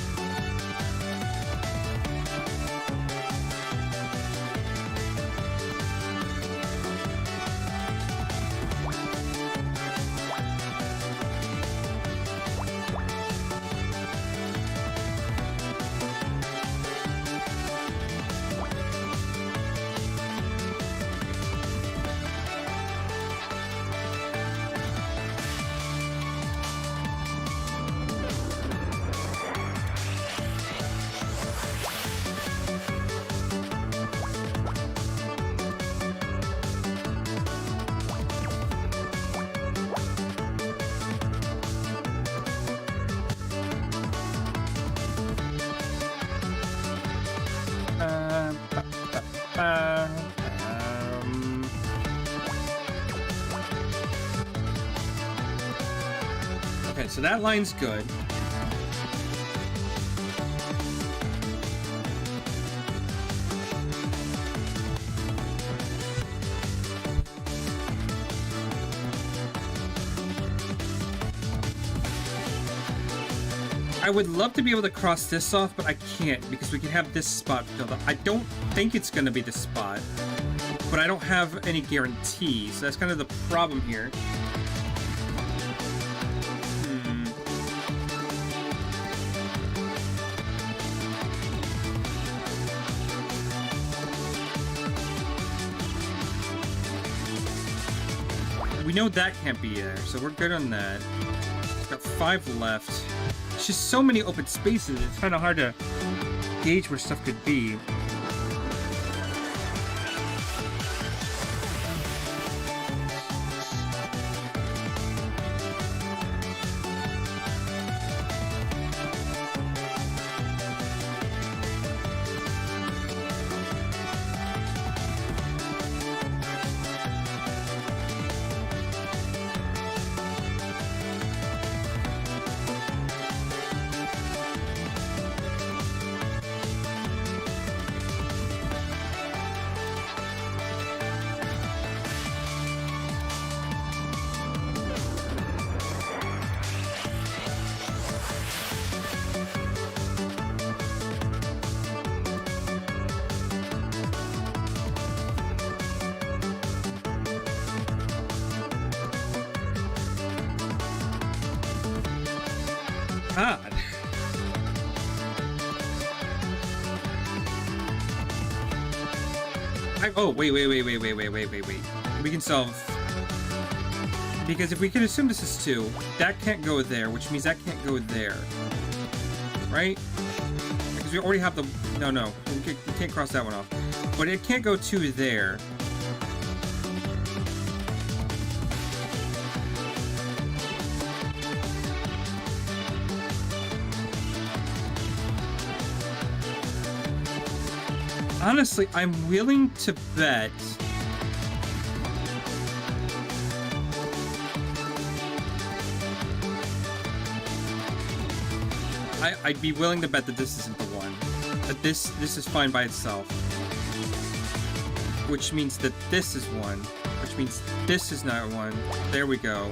Okay, so that line's good. I would love to be able to cross this off, but I can't because we can have this spot filled up. I don't think it's going to be the spot, but I don't have any guarantees. That's kind of the problem here. We know that can't be there, so we're good on that. We've got 5 left. It's just so many open spaces, it's kind of hard to gauge where stuff could be. God. Oh, wait. We can solve... Because if we can assume this is 2, that can't go there, which means that can't go there. Right? Because we already have the... No. We can't cross that one off. But it can't go 2 there. Honestly, I'm willing to bet... I'd be willing to bet that this isn't the one. That this is fine by itself. Which means that this is 1. Which means this is not 1. There we go.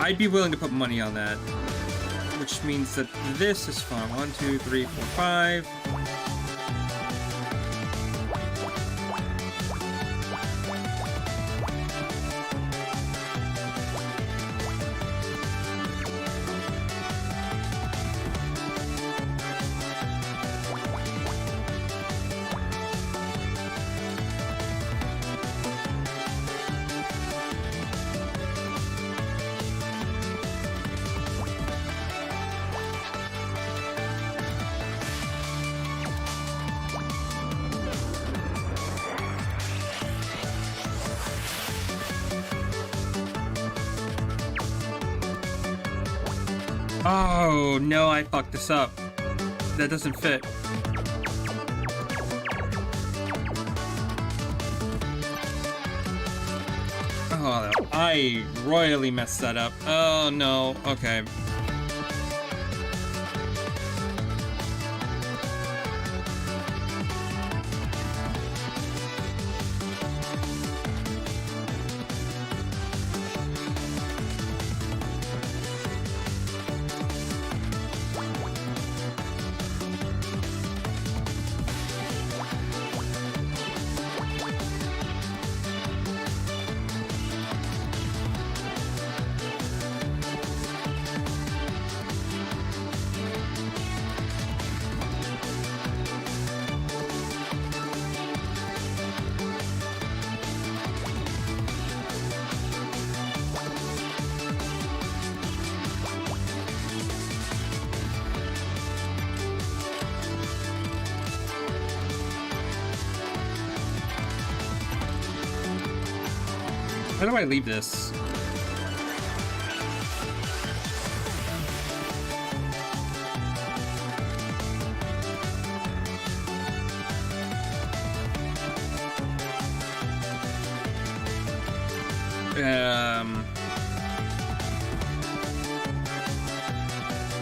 I'd be willing to put money on that. Which means that this is fun. 1, 2, 3, 4, 5. Oh, no, I fucked this up. That doesn't fit. Oh, I royally messed that up. Oh, no. Okay. How do I leave this?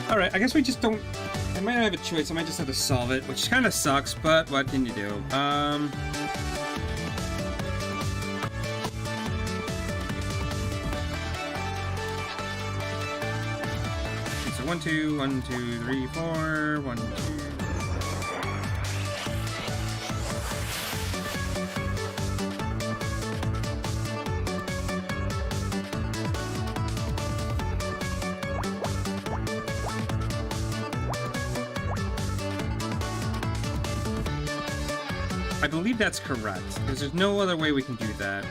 Alright, I guess we just don't... I might not have a choice, I might just have to solve it, which kind of sucks, but what can you do? Okay, so 1, 2, 1, 2, 3, 4, 1, 2... I believe that's correct, because there's no other way we can do that.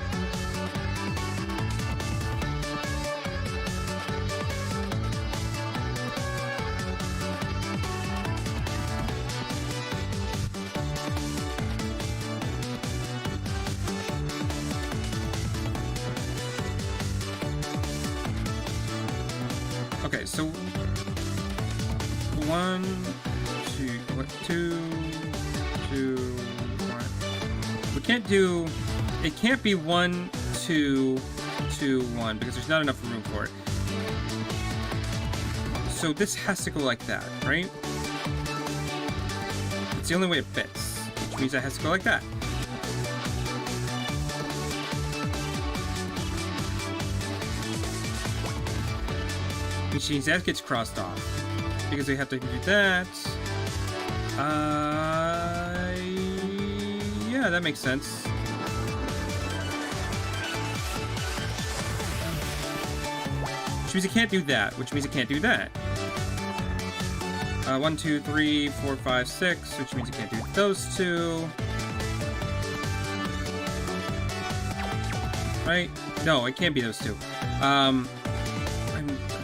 Okay, so 1, 2, 2, 2. We can't do... It can't be 1, 2, 2, 1, because there's not enough room for it. So this has to go like that, right? It's the only way it fits, which means it has to go like that. Which means that gets crossed off. Because we have to do that. Yeah, that makes sense. Which means it can't do that, which means it can't do that. 1, 2, 3, 4, 5, 6, which means it can't do those two. Right? No, it can't be those two. I'm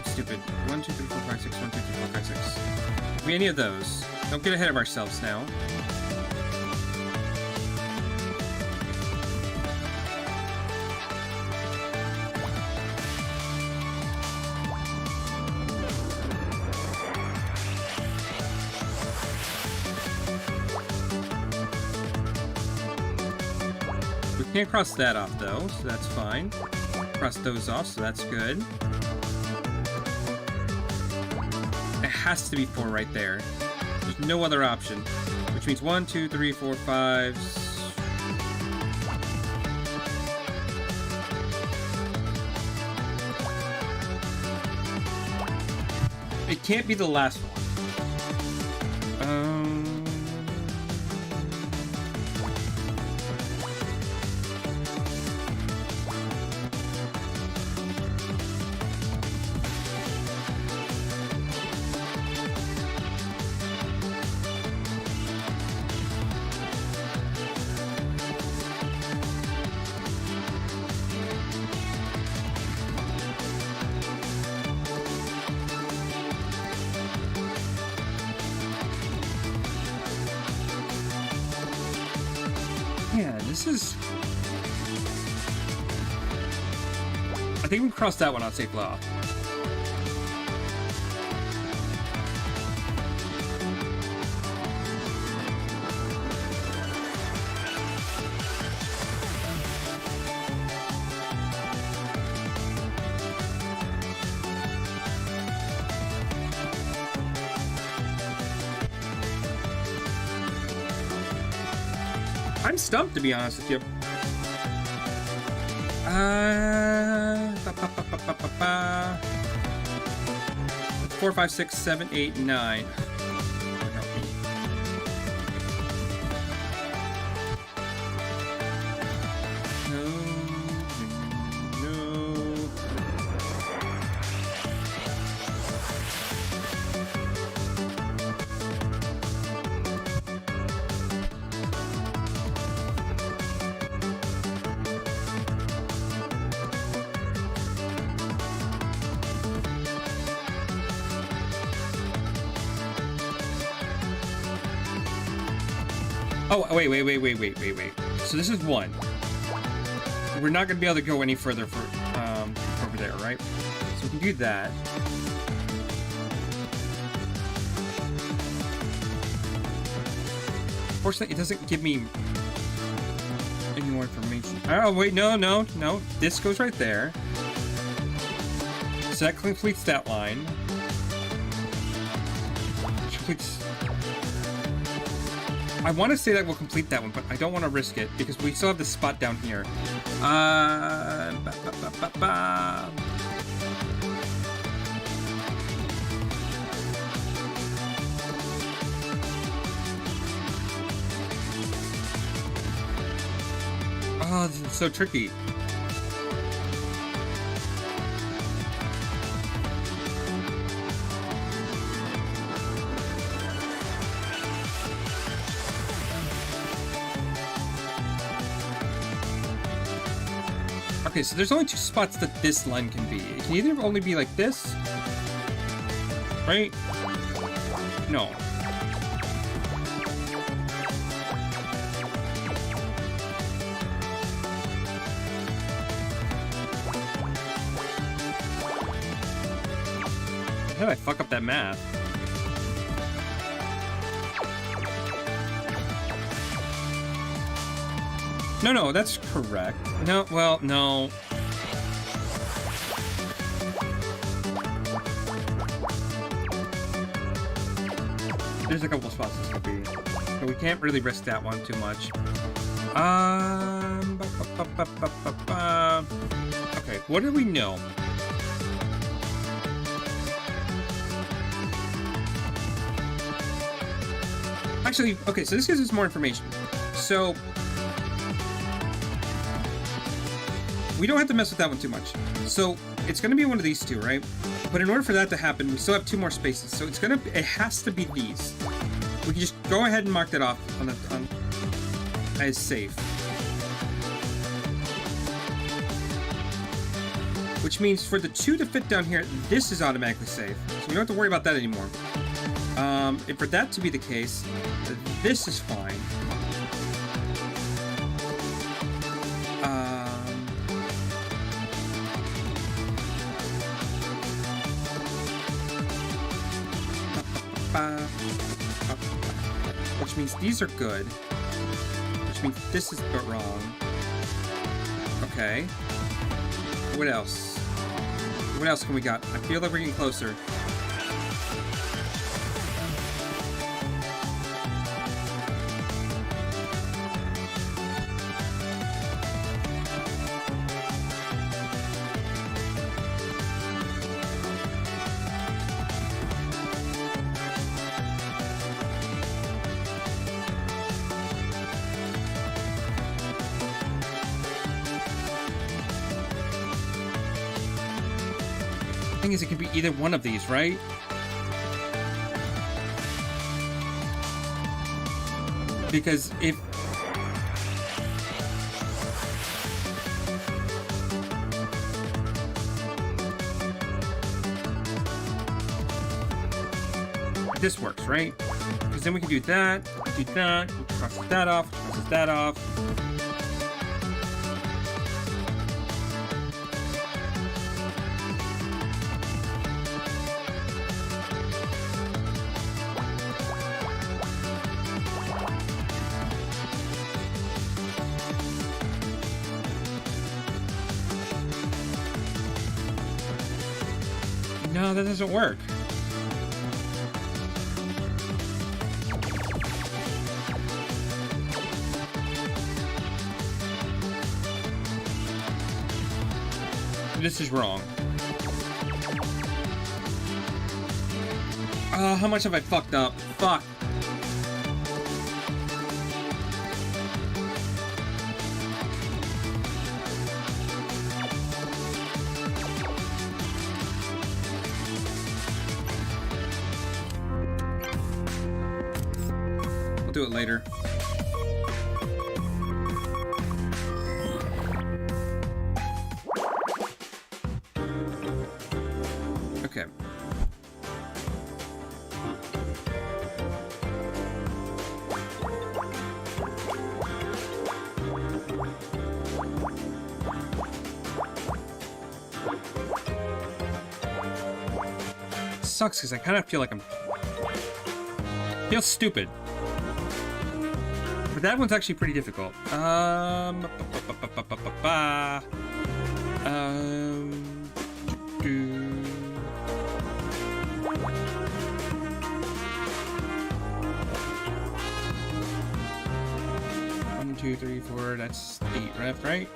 stupid. 1, 2, 3, 4, 5, 6, 1, 2, 3, 4, 5, 6. Could be any of those. Don't get ahead of ourselves now. We can't cross that off though, so that's fine. Cross those off, so that's good. It has to be 4 right there. There's no other option. Which means 1, 2, 3, 4, 5. It can't be the last one. Yeah, this is... I think we can cross that one out safely off. I'm stumped, to be honest with you. Ba, ba, ba, ba, ba, ba, ba. 4, 5, 6, 7, 8, 9. Oh, wait. So this is 1. We're not going to be able to go any further for over there, right? So we can do that. Fortunately, it doesn't give me any more information. Oh, wait, no. This goes right there. So that completes that line. Which completes... I want to say that we'll complete that one, but I don't want to risk it because we still have this spot down here. Ba, ba, ba, ba, ba. Oh, this is so tricky. Okay, so there's only 2 spots that this line can be. It can either only be like this, right? No. How did I fuck up that math? No, that's correct. No, well, no. There's a couple of spots this could be. But we can't really risk that one too much. Okay, what do we know? Actually, okay, so this gives us more information. So... we don't have to mess with that one too much. So it's going to be one of these 2, right? But in order for that to happen, we still have 2 more spaces. So it has to be these. We can just go ahead and mark that off as safe. Which means for the 2 to fit down here, this is automatically safe. So we don't have to worry about that anymore. And for that to be the case, this is fine. Which means these are good. Which means this is wrong. Okay. What else? What else can we got? I feel like we're getting closer. Thing is, it can be either one of these, right? Because if this works, right? Because then we can do that, cross that off, crosses that off. No, that doesn't work. This is wrong. How much have I fucked up? Fuck. We'll do it later. Okay. Sucks because I kind of feel like feel stupid. But that one's actually pretty difficult. One, two, three, four. That's 8 left, right?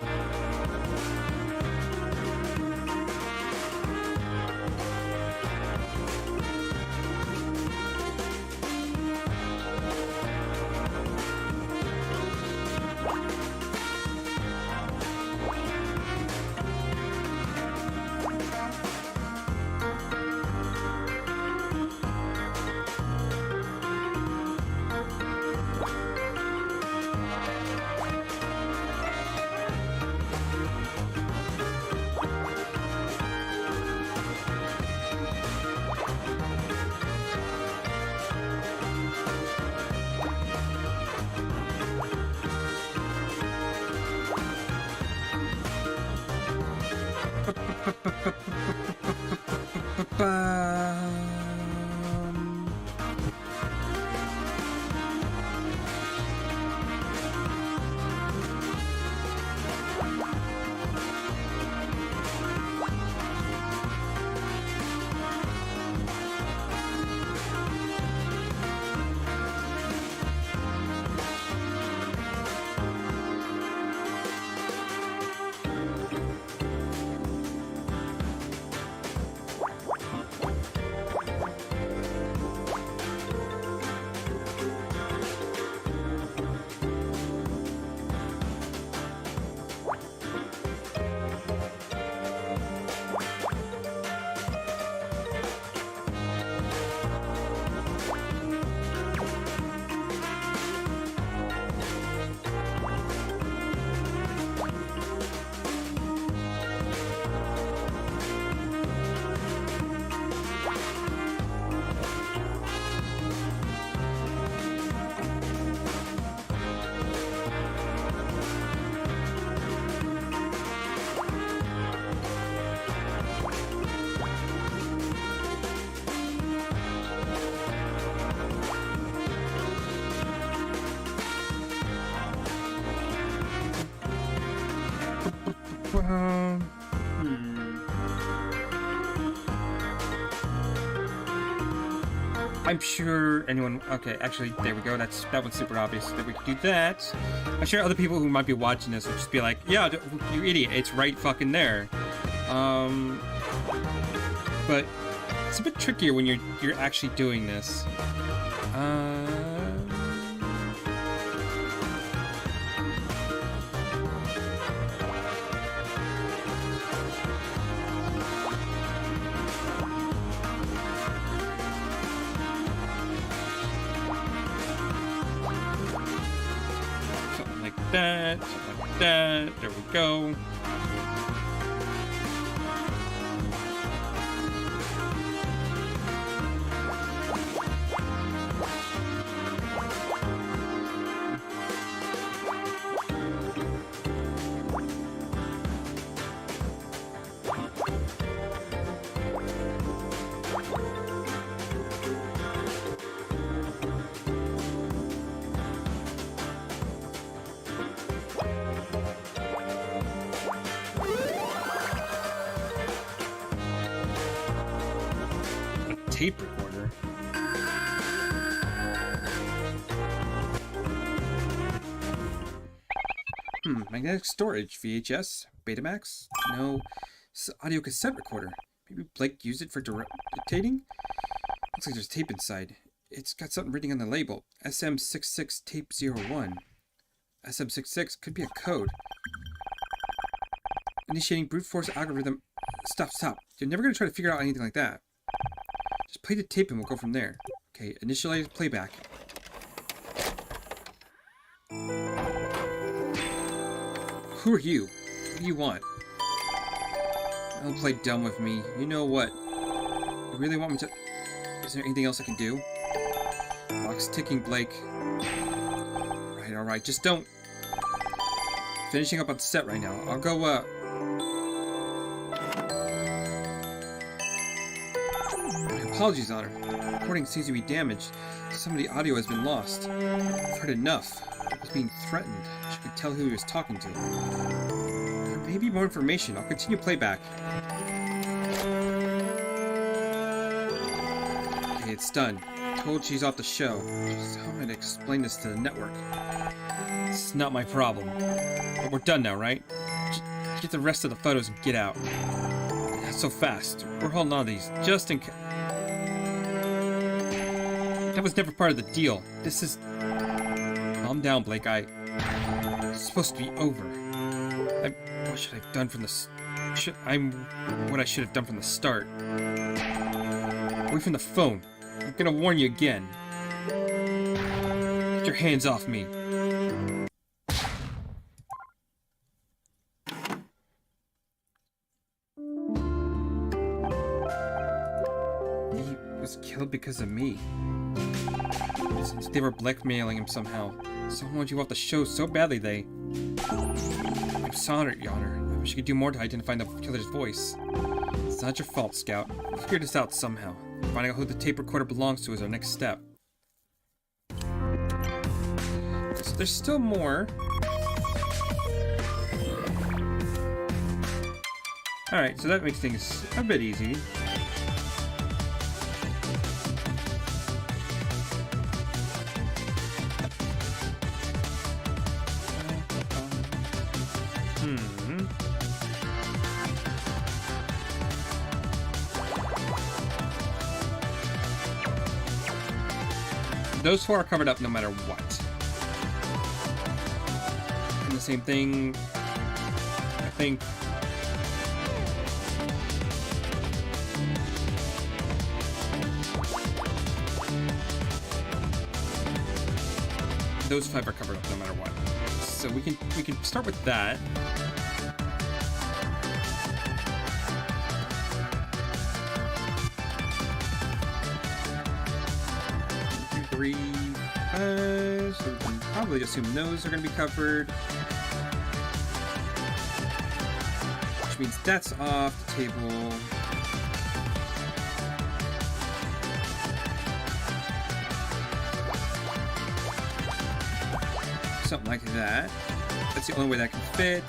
I'm sure anyone. Okay, actually, there we go. That one's super obvious that we can do that. I'm sure other people who might be watching this will just be like, "Yeah, you idiot! It's right fucking there." But it's a bit trickier when you're actually doing this. Something like that. Something like that. There we go. Tape recorder. Magnetic storage. VHS. Betamax. No. This is an audio cassette recorder. Maybe Blake used it for dictating? Looks like there's tape inside. It's got something written on the label. SM66 tape 01. SM66 could be a code. Initiating brute force algorithm. Stop. You're never going to try to figure out anything like that. Just play the tape and we'll go from there. Okay, initialize playback. Who are you? What do you want? Don't play dumb with me. You know what? You really want me to... Is there anything else I can do? Clock's ticking, Blake. Alright. Just don't... Finishing up on set right now. I'll go, Apologies, Honor. The recording seems to be damaged. Some of the audio has been lost. I've heard enough. I was being threatened. She could tell who he was talking to. There may be more information. I'll continue playback. Okay, it's done. Told she's off the show. Just how am I to explain this to the network? It's not my problem. But we're done now, right? Just get the rest of the photos and get out. Not so fast. We're holding on to these just in case. That was never part of the deal. This is... Calm down, Blake. It's supposed to be over. What should I have done from the... what I should have done from the start. Away from the phone. I'm gonna warn you again. Get your hands off me. He was killed because of me. Since they were blackmailing him somehow. Someone wanted you off the show so badly I'm sorry, Your Honor. I wish you could do more to identify the killer's voice. It's not your fault, Scout. We'll figure this out somehow. Finding out who the tape recorder belongs to is our next step. So there's still more. Alright, so that makes things a bit easy. Those four are covered up no matter what. And the same thing, I think. Those five are covered up no matter what. So we can start with that. So we can probably assume those are going to be covered. Which means that's off the table. Something like that. That's the only way that can fit.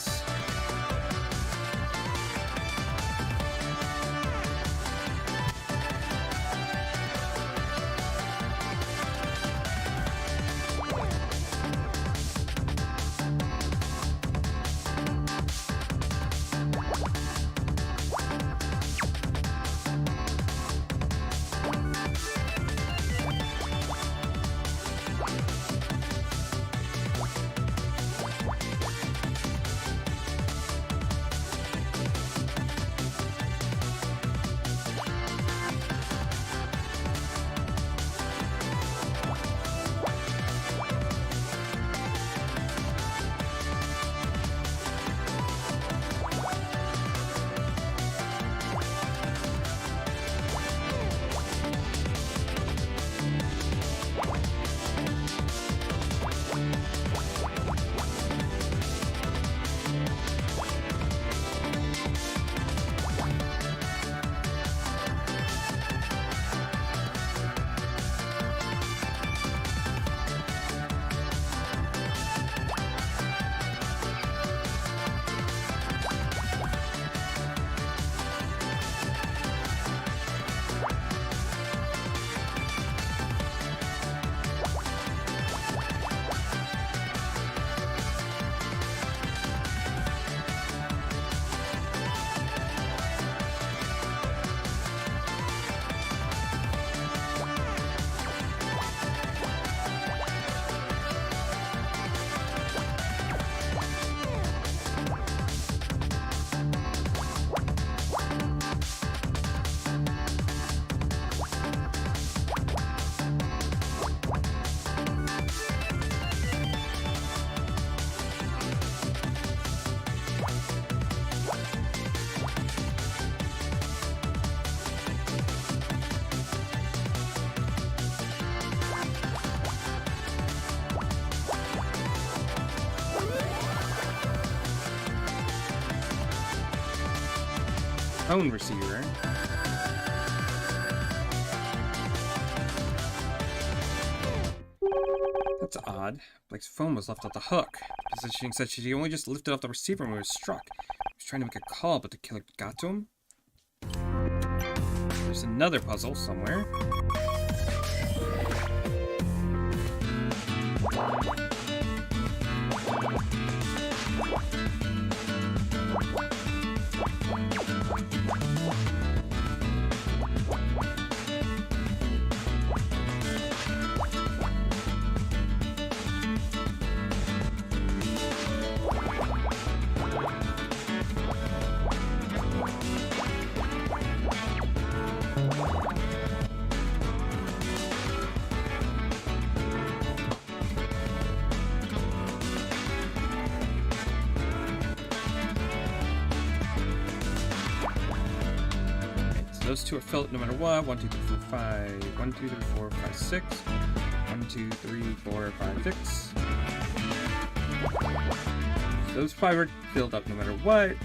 phone receiver. That's odd. Blake's phone was left off the hook. Positioning said she only just lifted off the receiver when it was struck. He was trying to make a call, but the killer got to him. There's another puzzle somewhere. Those two are filled no matter what. 1, 2, 3, 4, 5. 1, 2, 3, 4, 5, 6. 1, 2, 3, 4, 5, 6. Those 5 are filled up no matter what.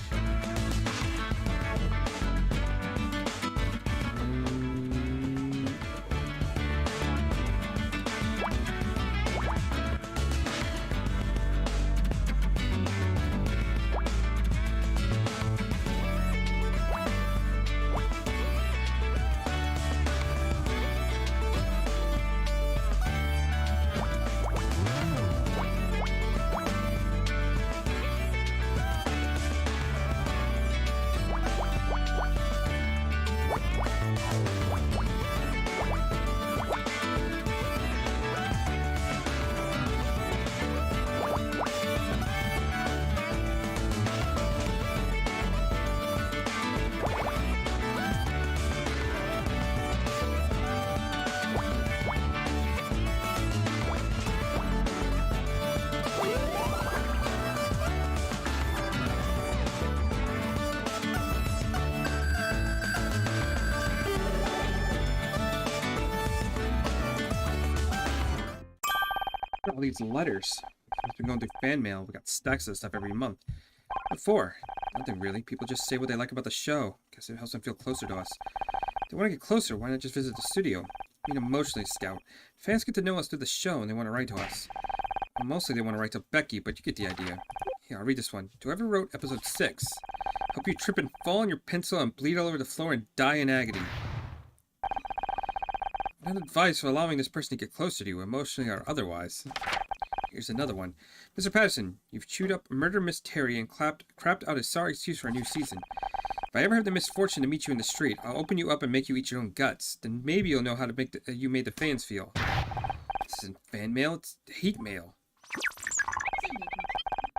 All these letters. We've been going through fan mail. We got stacks of this stuff every month. What for? Nothing really. People just say what they like about the show. Guess it helps them feel closer to us. If they want to get closer, why not just visit the studio? I mean, emotionally, Scout. Fans get to know us through the show and they want to write to us. Well, mostly they want to write to Becky, but you get the idea. Here, I'll read this one. Whoever wrote episode 6. Hope you trip and fall on your pencil and bleed all over the floor and die in agony. Not advice for allowing this person to get closer to you, emotionally or otherwise. Here's another one. Mr. Patterson, you've chewed up Murder Miss Terry and crapped out a sorry excuse for a new season. If I ever have the misfortune to meet you in the street, I'll open you up and make you eat your own guts. Then maybe you'll know how to make you made the fans feel. This isn't fan mail, it's hate mail.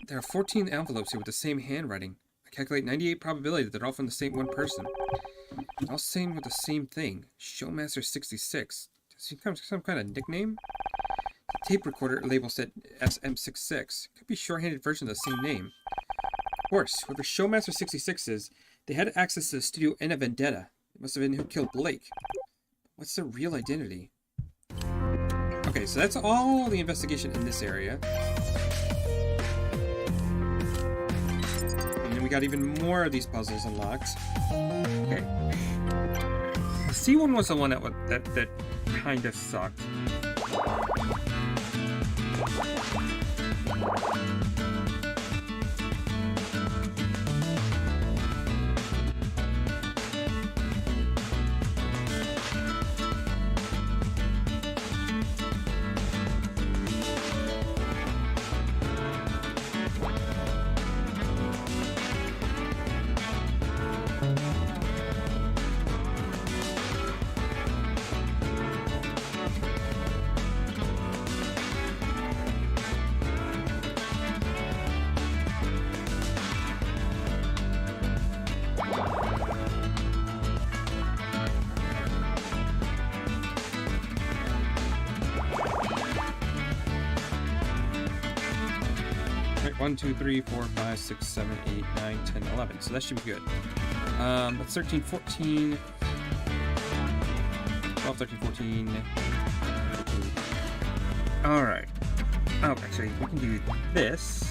There are 14 envelopes here with the same handwriting. I calculate 98 probability that they're all from the same one person. All saying with the same thing. Showmaster 66. Does he have some kind of nickname? The tape recorder label said SM66. Could be shorthanded version of the same name. Of course, whoever Showmaster 66 is, they had access to the studio in a vendetta. It must have been who killed Blake. What's their real identity? Okay, so that's all the investigation in this area. And then we got even more of these puzzles unlocked. Okay. The C one was the one that kind of sucked. Right, 1, 2, 3, 4, 5, 6, 7, 8, 9, 10, 11. So that should be good. That's 13, 14, 12, 13, 14. Alright. Oh, actually, we can do this.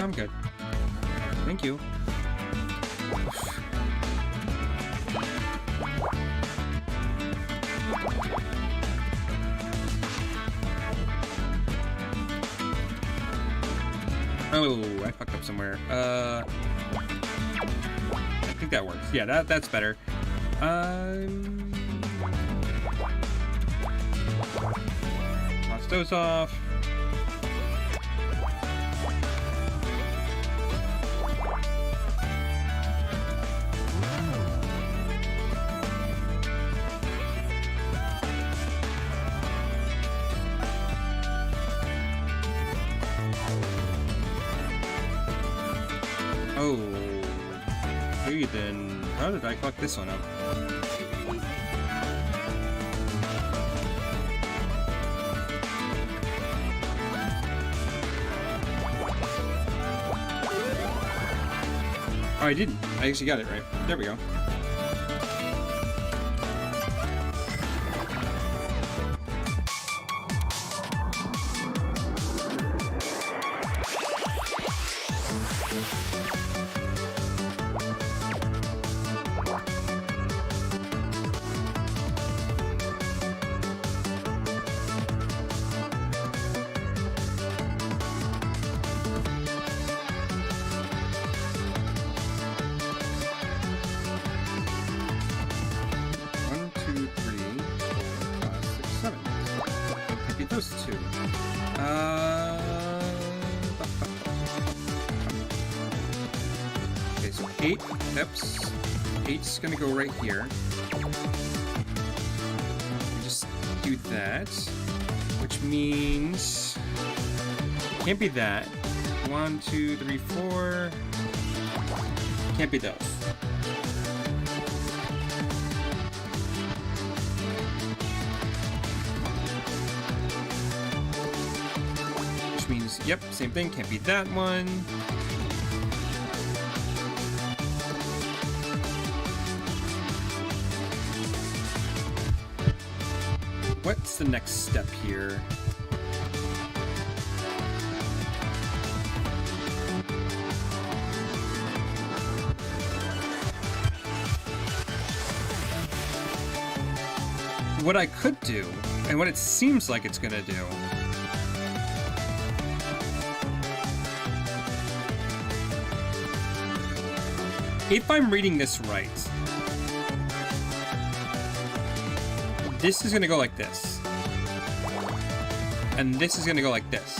I'm good. Thank you. Oh, I fucked up somewhere. I think that works. Yeah, that's better. Toss those off. Oh, okay, then how did I fuck this one up? Oh, I didn't. I actually got it right. There we go. Those two. Okay, so 8 steps. 8's gonna go right here. Just do that. Which means can't be that. 1, 2, 3, 4. Can't be those. Means, yep, same thing, can't be that one. What's the next step here? What I could do, and what it seems like it's gonna do, if I'm reading this right, this is going to go like this. And this is going to go like this.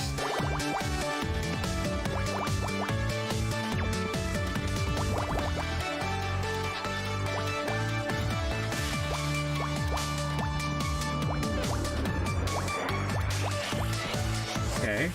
Okay.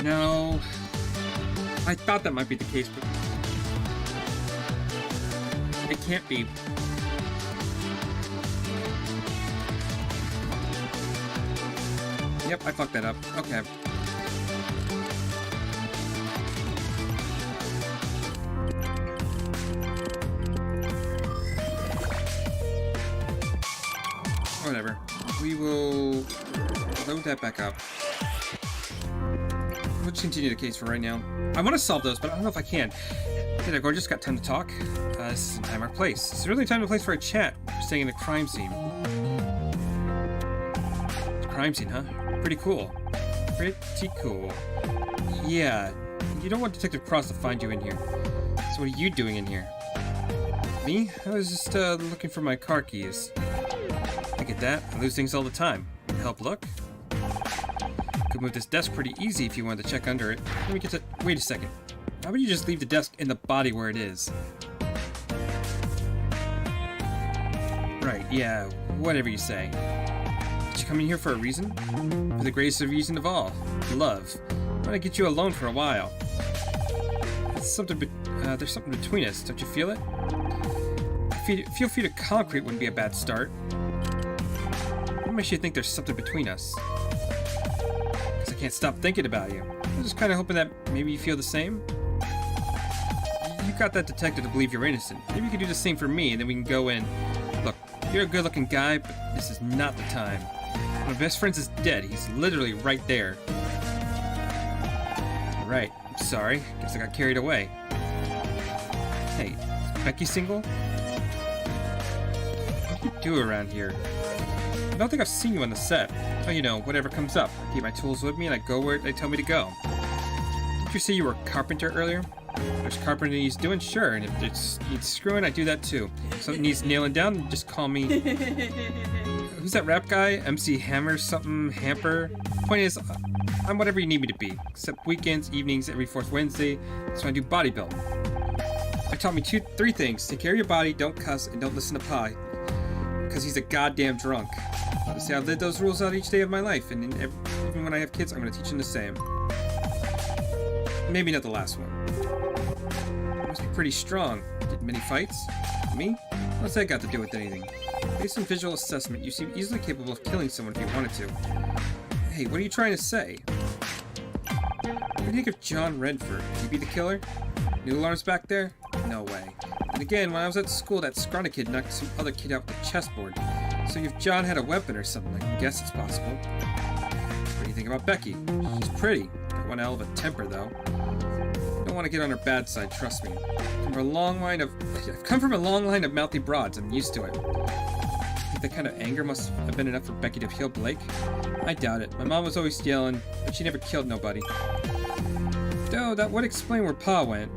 No. I thought that might be the case, but it can't be. Yep, I fucked that up. Okay. Whatever. We will load that back up. We'll just continue the case for right now. I want to solve those, but I don't know if I can. Hey there, Gorgeous. Got time to talk? This isn't time or place. It's really time and place for a chat. We're staying in the crime scene. Crime scene, huh? Pretty cool. Pretty cool. Yeah. You don't want Detective Cross to find you in here. So what are you doing in here? Me? I was just looking for my car keys. I get that. I lose things all the time. Help look? Could move this desk pretty easy if you wanted to check under it. Let me get to... Wait a second. How about you just leave the desk in the body where it is? Right, yeah. Whatever you say. Did you come in here for a reason? For the greatest reason of all. Love. I want to get you alone for a while. There's something between us. Don't you feel it? Feel free to concrete wouldn't be a bad start. What makes you think there's something between us? Because I can't stop thinking about you. I'm just kind of hoping that maybe you feel the same. You got that detective to believe you're innocent. Maybe you could do the same for me, and then we can go in. Look, you're a good-looking guy, but this is not the time. My best friend is dead. He's literally right there. Right. I'm sorry. Guess I got carried away. Hey, is Becky single? What do you do around here? I don't think I've seen you on the set. Oh, you know, whatever comes up. I keep my tools with me and I go where they tell me to go. Didn't you say you were a carpenter earlier? If there's carpentering he's doing, sure. And if it needs screwing, I do that too. If something needs nailing down, just call me. Who's that rap guy? MC Hammer something? Hamper? Point is, I'm whatever you need me to be. Except weekends, evenings, every fourth Wednesday. That's when I do bodybuilding. I taught me three things. Take care of your body, don't cuss, and don't listen to Pi. Because he's a goddamn drunk. See, I've lived those rules out each day of my life, and even when I have kids, I'm going to teach them the same. Maybe not the last one. Must be pretty strong. Did many fights? Me? What's that got to do with anything? Based on visual assessment, you seem easily capable of killing someone if you wanted to. Hey, what are you trying to say? What do you think of John Redford? Would he be the killer? New alarms back there? No way. And again, when I was at school, that scrawny kid knocked some other kid out with a chessboard. So if John had a weapon or something, I guess it's possible. What do you think about Becky? She's pretty. Got one hell of a temper, though. Don't want to get on her bad side, trust me. I've come from a long line of mouthy broads. I'm used to it. I think that kind of anger must have been enough for Becky to kill Blake. I doubt it. My mom was always yelling, but she never killed nobody. Though, that would explain where Pa went.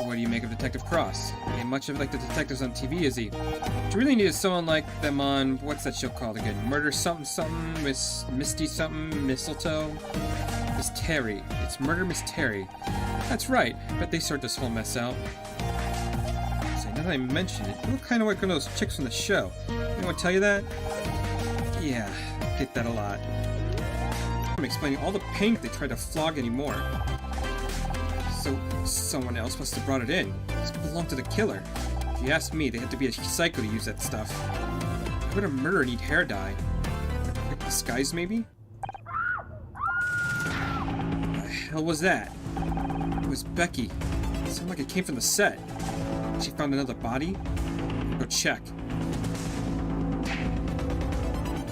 What do you make of Detective Cross? Ain't much of like the detectives on TV, is he? What you really need is someone like them on, what's that show called again? Murder something something, Misty something, Mistletoe? Miss Terry. It's Murder Miss Terry. That's right. Bet they sort this whole mess out. Say, now that I mention it, you look kind of like one of those chicks from the show. Anyone tell you that? Yeah, I get that a lot. I'm explaining all the pain they tried to flog anymore. So, someone else must have brought it in. This belonged to the killer. If you ask me, they had to be a psycho to use that stuff. Why would a murderer need hair dye? Quick disguise, maybe? What the hell was that? It was Becky. It sounded like it came from the set. She found another body? Go check.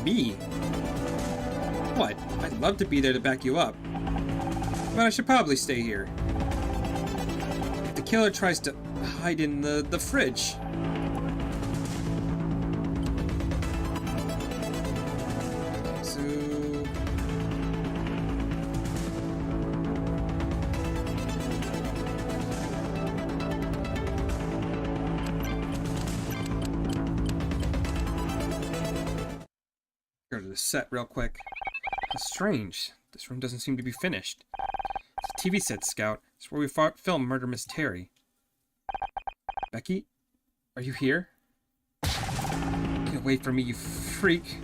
Me? What? I'd love to be there to back you up. But I should probably stay here. If the killer tries to hide in the fridge. So... go to the set real quick. How strange. This room doesn't seem to be finished. It's a TV set, Scout. It's where we filmed Murder Miss Terry. Becky? Are you here? Get away from me, you freak.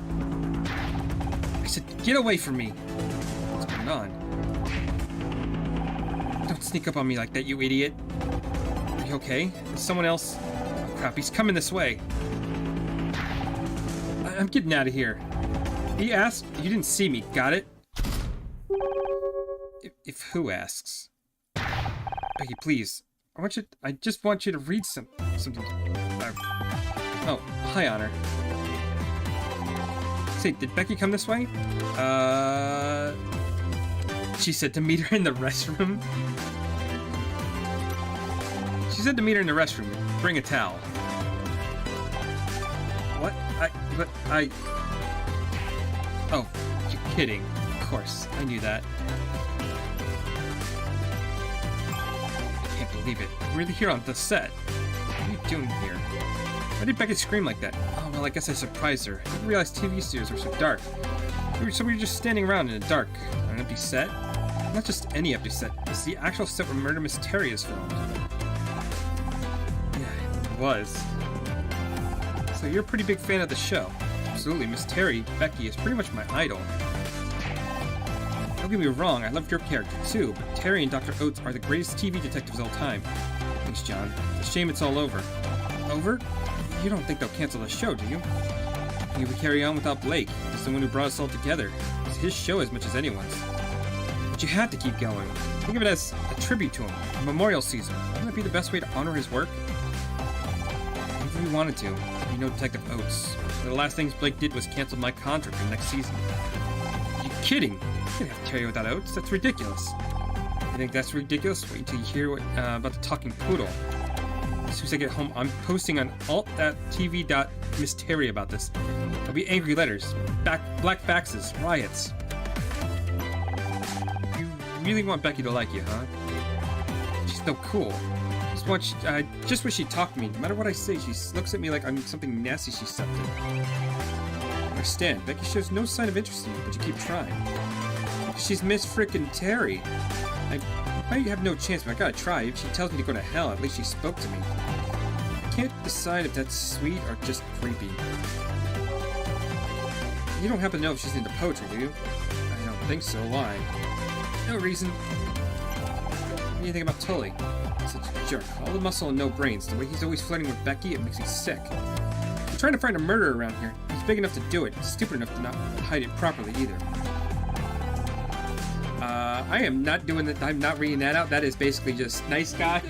I said, get away from me. going on? Don't sneak up on me like that, you idiot. Are you okay? Is someone else? Oh, crap, he's coming this way. I'm getting out of here. He asked, you didn't see me, got it? If who asks? Becky, please. I just want you to read something. Oh, hi, Honor. Say, did Becky come this way? She said to meet her in the restroom. She said to meet her in the restroom. Bring a towel. What? Oh, you're kidding. Of course, I knew that. I can't believe it. I'm really here on the set. What are you doing here? Why did Becky scream like that? Oh, well, I guess I surprised her. I didn't realize TV studios were so dark. So we were just standing around in the dark on an empty set. Not just any empty set. It's the actual set where Murder Mystery is filmed. Yeah, it was. So you're a pretty big fan of the show. Absolutely, Miss Terry, Becky, is pretty much my idol. Don't get me wrong, I love your character too, but Terry and Dr. Oates are the greatest TV detectives of all time. Thanks, John. It's a shame it's all over. Over? You don't think they'll cancel the show, do you? You would carry on without Blake. He's the one who brought us all together. It's his show as much as anyone's. But you have to keep going. Think of it as a tribute to him, a memorial season. Wouldn't that be the best way to honor his work? If we wanted to, you know Detective Oates. The last things Blake did was cancel my contract for next season. Are you kidding? You can't have Terry without Oates. That's ridiculous. You think that's ridiculous? Wait until you hear about the talking poodle. As soon as I get home, I'm posting on alt.tv.mystery about this. There'll be angry letters, black faxes, riots. You really want Becky to like you, huh? She's so cool. Just when she talked to me, no matter what I say, she looks at me like I'm something nasty she stepped in. I understand. Becky shows no sign of interest in you, but you keep trying. She's Miss Frickin' Terry. I might have no chance, but I gotta try. If she tells me to go to hell, at least she spoke to me. I can't decide if that's sweet or just creepy. You don't happen to know if she's into poetry, do you? I don't think so. Why? No reason. What do you think about Tully? Such a jerk. All the muscle and no brains. The way he's always flirting with Becky, it makes me sick. I'm trying to find a murderer around here. He's big enough to do it. He's stupid enough to not hide it properly either. I am not doing that. I'm not reading that out. That is basically just nice guy.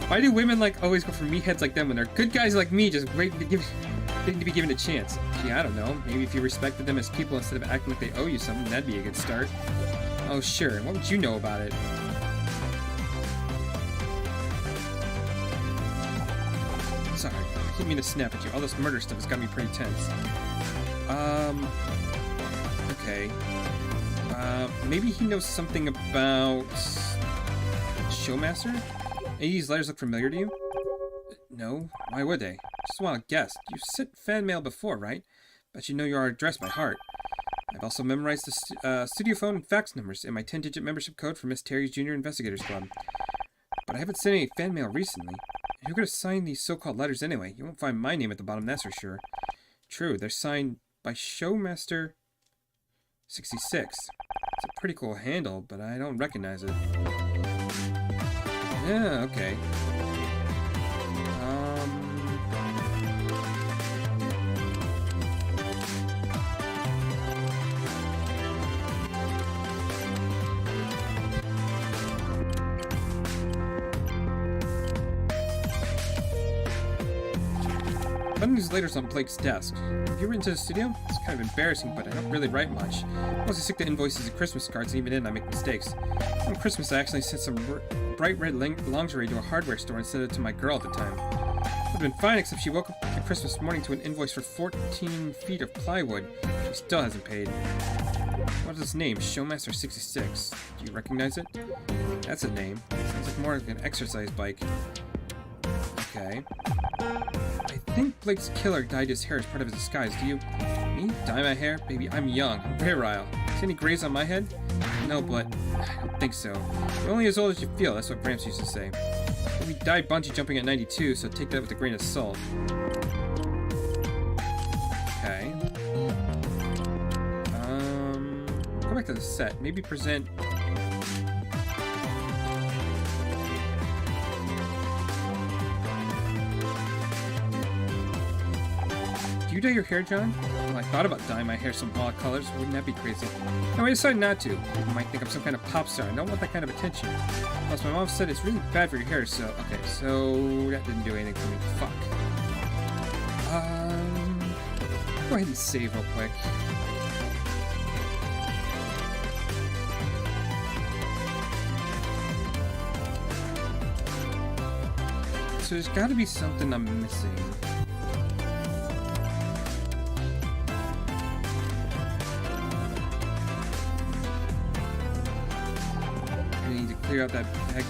Why do women always go for meatheads like them when they're good guys like me just waiting to be given a chance? Gee, I don't know. Maybe if you respected them as people instead of acting like they owe you something, that'd be a good start. Oh, sure. What would you know about it? Sorry. I didn't mean to snap at you. All this murder stuff has got me pretty tense. Okay. Maybe he knows something about Showmaster? Any of these letters look familiar to you? No. Why would they? Just want to guess. You sent fan mail before, right? Bet you know your address by heart. I've also memorized the studio phone and fax numbers and my 10-digit membership code for Miss Terry's Junior Investigators Club. But I haven't sent any fan mail recently. Who could have signed these so-called letters anyway? You won't find my name at the bottom, that's for sure. True, they're signed by Showmaster 66. It's a pretty cool handle, but I don't recognize it. Yeah, okay. Finding these letters on Blake's desk. Have you written to the studio? It's kind of embarrassing, but I don't really write much. I mostly stick to invoices and Christmas cards, and even then I make mistakes. On Christmas, I actually sent some bright red lingerie to a hardware store and sent it to my girl at the time. It would have been fine, except she woke up on Christmas morning to an invoice for 14 feet of plywood. She still hasn't paid. What is his name? Showmaster 66. Do you recognize it? That's a name. Sounds like more like an exercise bike. Okay. I think Blake's killer dyed his hair as part of his disguise. Do you? Me? Dye my hair? Baby, I'm young. I'm virile. See any grays on my head? No, but I don't think so. You're only as old as you feel. That's what Gramps used to say. But we died bungee jumping at 92, so take that with a grain of salt. Okay. back to the set. Maybe present... Do you dye your hair, John? Well, I thought about dyeing my hair some wild colors. Wouldn't that be crazy? No, I decided not to. You might think I'm some kind of pop star. I don't want that kind of attention. Plus, my mom said it's really bad for your hair, so... Okay, so... that didn't do anything for me. Fuck. Go ahead and save real quick. So there's gotta be something I'm missing. Clear out that bag.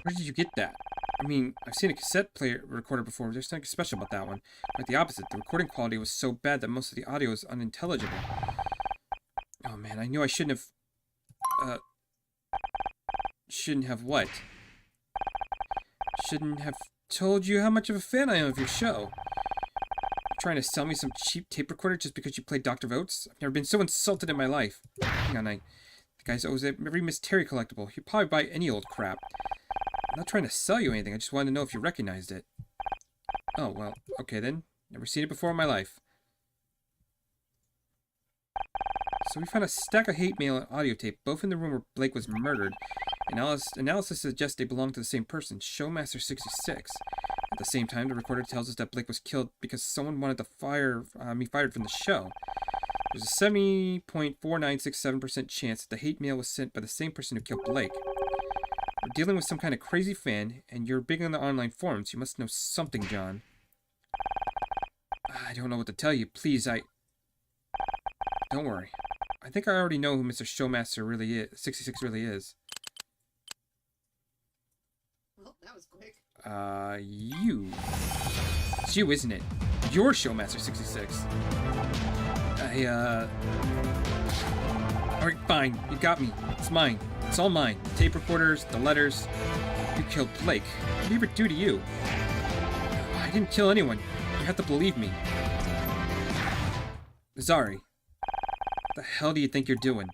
Where did you get that? I mean, I've seen a cassette player recorder before. There's nothing special about that one. Quite the opposite. The recording quality was so bad that most of the audio is unintelligible. Oh man, I knew I shouldn't have... Shouldn't have what? Shouldn't have told you how much of a fan I am of your show. You're trying to sell me some cheap tape recorder just because you played Dr. Votes? I've never been so insulted in my life. Hang on, the guy's owes every Miss Terry collectible. He'd probably buy any old crap. I'm not trying to sell you anything, I just wanted to know if you recognized it. Oh, well, okay then. Never seen it before in my life. So we found a stack of hate mail and audio tape, both in the room where Blake was murdered. Analysis suggests they belong to the same person, Showmaster 66. At the same time, the recorder tells us that Blake was killed because someone wanted to me fired from the show. There's a 70.4967% chance that the hate mail was sent by the same person who killed Blake. We're dealing with some kind of crazy fan, and you're big on the online forums. You must know something, John. I don't know what to tell you. Please, Don't worry. I think I already know who Mr. Showmaster really is. 66 really is. Well, that was quick. You. It's you, isn't it? You're Showmaster 66. Alright, fine. You got me. It's mine. It's all mine. The tape recorders, the letters. You killed Blake. What did he ever do to you? I didn't kill anyone. You have to believe me. Zari. What the hell do you think you're doing?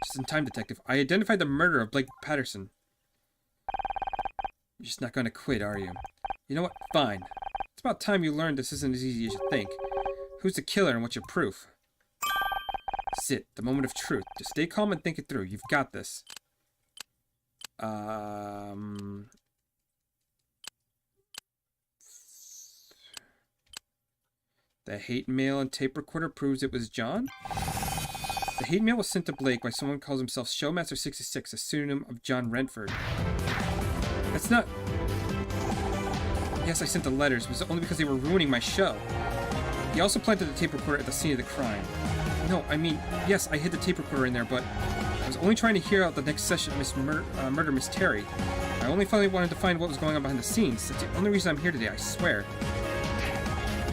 Just in time, detective. I identified the murderer of Blake Patterson. You're just not going to quit, are you? You know what? Fine. It's about time you learned this isn't as easy as you think. Who's the killer and what's your proof? Sit. The moment of truth. Just stay calm and think it through. You've got this. The hate mail and tape recorder proves it was John? The hate mail was sent to Blake by someone who calls himself Showmaster 66, a pseudonym of John Renford. That's not... Yes, I sent the letters, but it was only because they were ruining my show. He also planted the tape recorder at the scene of the crime. No, I mean, yes, I hid the tape recorder in there, but I was only trying to hear out the next session of Murder Miss Terry. I only finally wanted to find what was going on behind the scenes. That's the only reason I'm here today, I swear.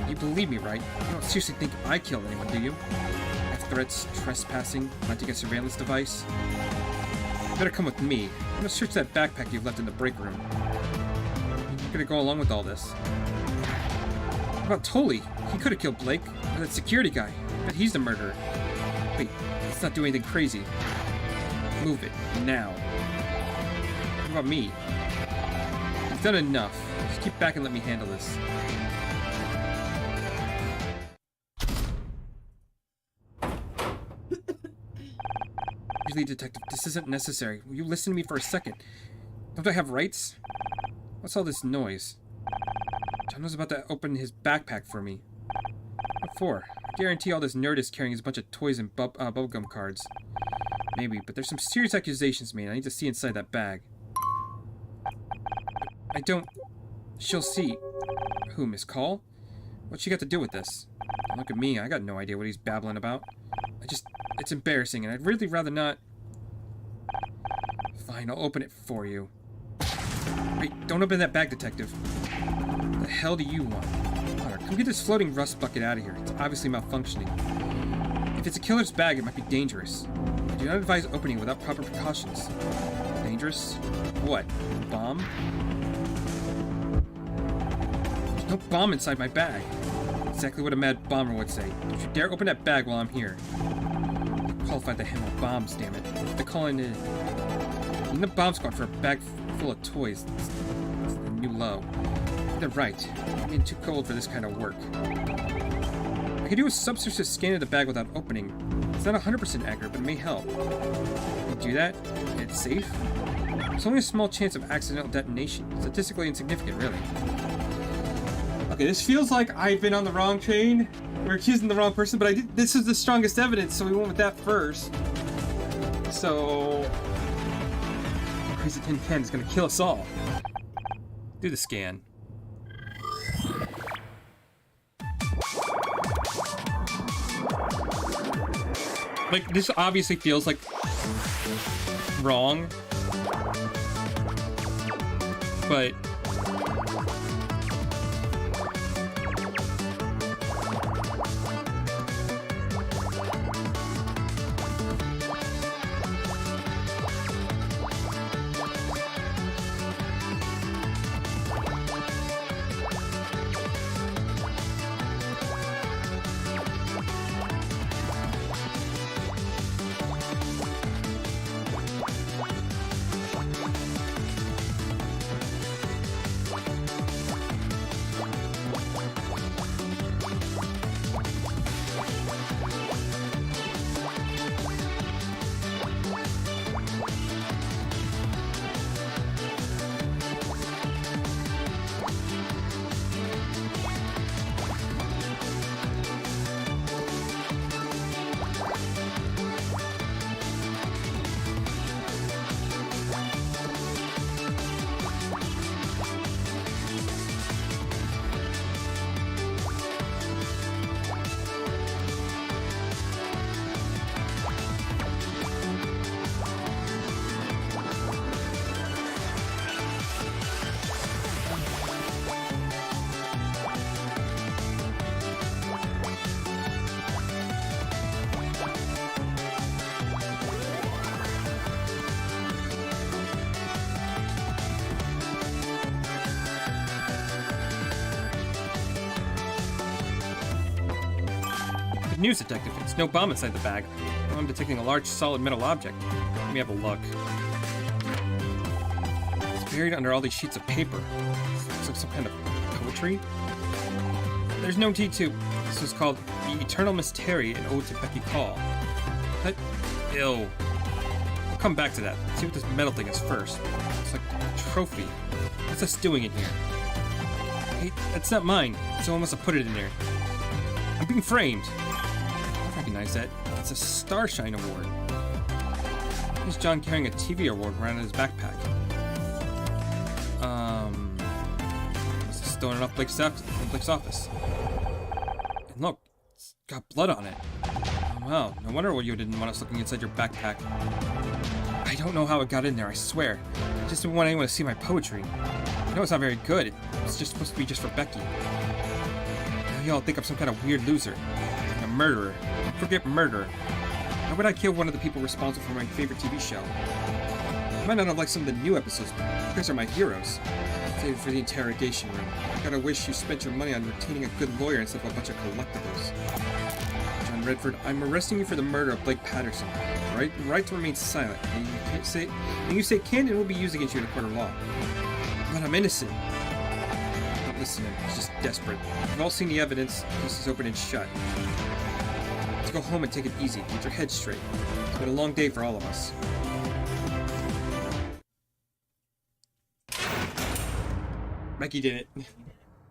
You believe me, right? You don't seriously think I killed anyone, do you? I have threats, trespassing, planting a surveillance device. You better come with me. I'm gonna search that backpack you've left in the break room. You're gonna go along with all this. What about Tully? He could have killed Blake. Or that security guy. But he's the murderer. Wait, let's not do anything crazy. Move it. Now. What about me? You've done enough. Just keep back and let me handle this. Really, detective, this isn't necessary. Will you listen to me for a second? Don't I have rights? What's all this noise? John was about to open his backpack for me. What for? I guarantee all this nerd is carrying is a bunch of toys and bubblegum cards. Maybe, but there's some serious accusations made. I need to see inside that bag. I don't... She'll see. Who, Miss Call? What's she got to do with this? Don't look at me. I got no idea what he's babbling about. It's embarrassing, and I'd really rather not... Fine, I'll open it for you. Hey, don't open that bag, detective. What the hell do you want? Connor, come get this floating rust bucket out of here. It's obviously malfunctioning. If it's a killer's bag, it might be dangerous. I do not advise opening without proper precautions. Dangerous? What? A bomb? There's no bomb inside my bag. Exactly what a mad bomber would say. Don't you dare open that bag while I'm here. I'm qualified to handle bombs, damn it. They're calling it in the bomb squad for a bag full of toys. It's the new low. They're right. I'm getting too cold for this kind of work. I can do a subsurface scan of the bag without opening. It's not 100% accurate, but it may help. Can you do that? And it's safe? There's only a small chance of accidental detonation. Statistically insignificant, really. Okay, this feels like I've been on the wrong train. We're accusing the wrong person, but this is the strongest evidence, so we went with that first. So... Crazy Tin Can is gonna kill us all. Do the scan. Like, this obviously feels like wrong, but news, detective. It's no bomb inside the bag. I'm detecting a large solid metal object. Let me have a look. It's buried under all these sheets of paper. Looks like some kind of poetry. There's no T2. This was called The Eternal Mystery, an ode to Becky Call. That... Ew. We'll come back to that. See what this metal thing is first. It's like a trophy. What's this doing in here? Hey, that's not mine. Someone must have put it in there. I'm being framed. I recognize that. It's a Starshine Award. Here's John carrying a TV award around in his backpack. Must have stolen it off Blake's office. And look, it's got blood on it. Oh, wow, no wonder you didn't want us looking inside your backpack. I don't know how it got in there, I swear. I just didn't want anyone to see my poetry. I know it's not very good. It's just supposed to be just for Becky. Now y'all think I'm some kind of weird loser. A murderer. Don't forget murder. Why would I kill one of the people responsible for my favorite TV show? I might not have liked some of the new episodes, but you guys are my heroes. Save it for the interrogation room. I gotta wish you spent your money on retaining a good lawyer instead of a bunch of collectibles. John Redford, I'm arresting you for the murder of Blake Patterson. Right to remain silent. And you say can and will be used against you in a court of law. But I'm innocent. Don't listen to him. He's just desperate. We've all seen the evidence. This is open and shut. Let's go home and take it easy. Get your head straight. It's been a long day for all of us. Becky did it.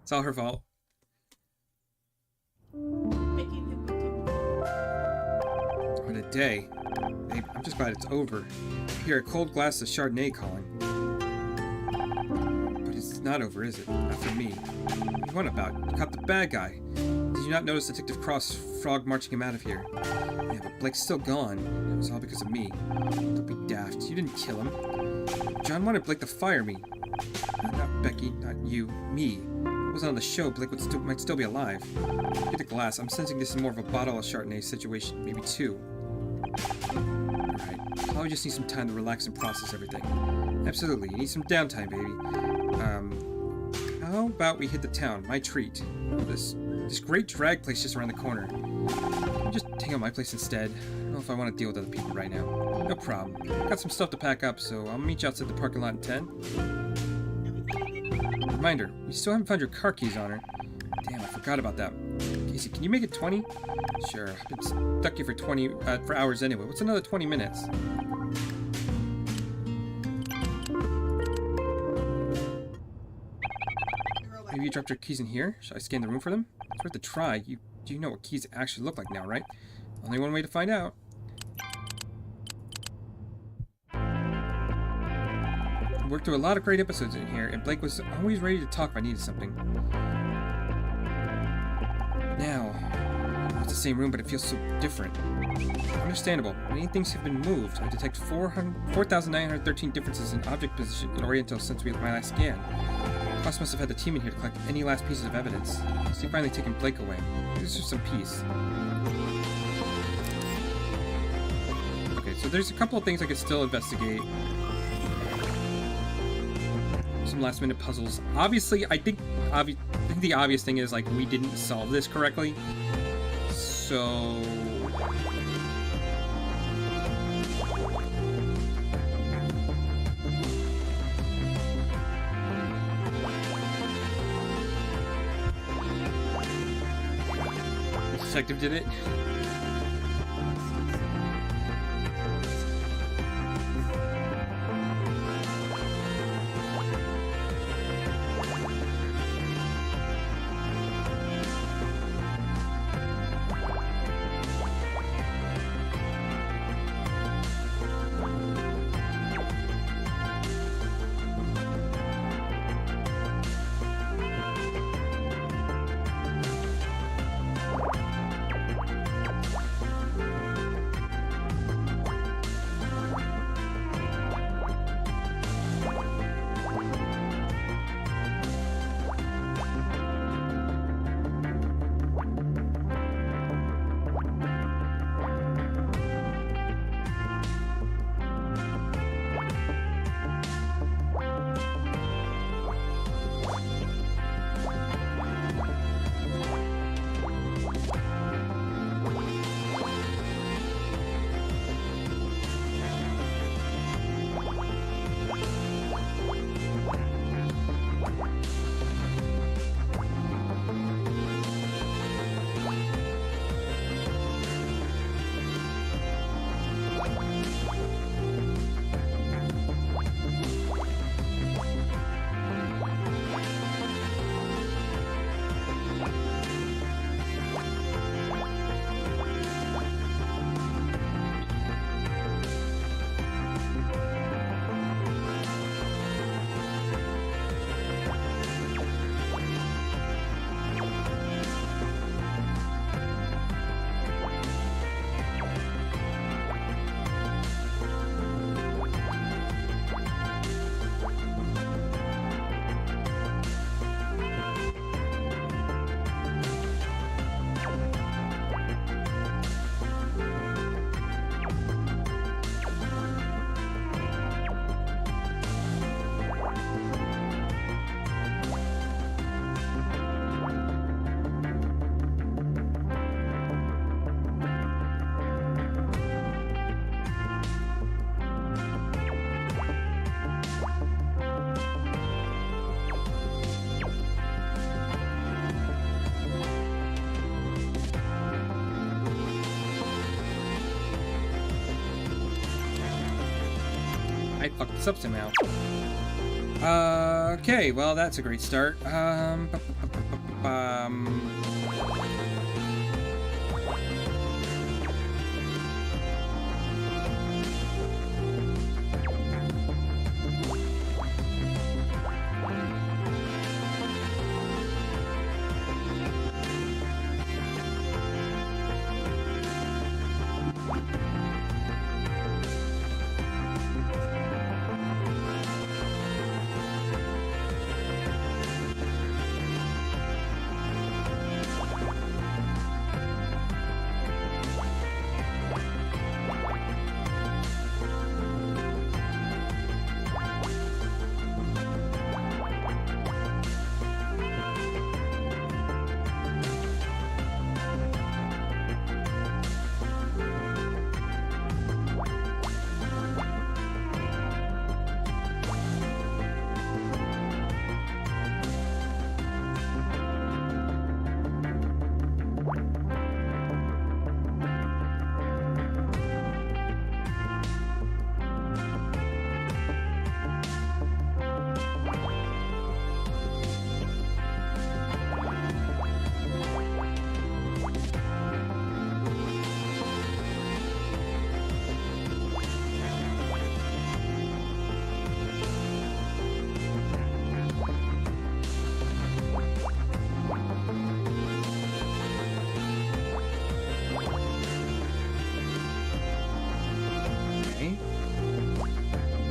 It's all her fault. What a day. Babe, I'm just glad it's over. I hear a cold glass of Chardonnay calling. But it's not over, is it? Not for me. What are you on about? You caught the bad guy. Did you not notice Detective Cross Frog marching him out of here? Yeah, but Blake's still gone. It was all because of me. Don't be daft. You didn't kill him. John wanted Blake to fire me. Not Becky, not you, me. If I wasn't on the show, Blake might still be alive. Get the glass. I'm sensing this is more of a bottle of Chardonnay situation, maybe two. Alright, probably just need some time to relax and process everything. Absolutely, you need some downtime, baby. How about we hit the town? My treat. This great drag place just around the corner. Can we just hang out my place instead? I don't know if I want to deal with other people right now. No problem. Got some stuff to pack up, so I'll meet you outside the parking lot in 10. Reminder, we still haven't found your car keys on her. Damn, I forgot about that. Casey, can you make it 20? Sure, I've been stuck here for hours anyway. What's another 20 minutes? Maybe you dropped your keys in here? Should I scan the room for them? It's worth a try. Do you know what keys actually look like now, right? Only one way to find out. We worked through a lot of great episodes in here, and Blake was always ready to talk if I needed something. Now, it's the same room, but it feels so different. Understandable. Many things have been moved. I detect 4,913 differences in object position in Oriental since my last scan. Boss must have had the team in here to collect any last pieces of evidence. So he finally taken Blake away. This is some peace. Okay, so there's a couple of things I could still investigate. Some last minute puzzles. Obviously, I think the obvious thing is, like, we didn't solve this correctly. So... detective did it. I fucked this up somehow. Okay, well, that's a great start.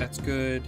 That's good.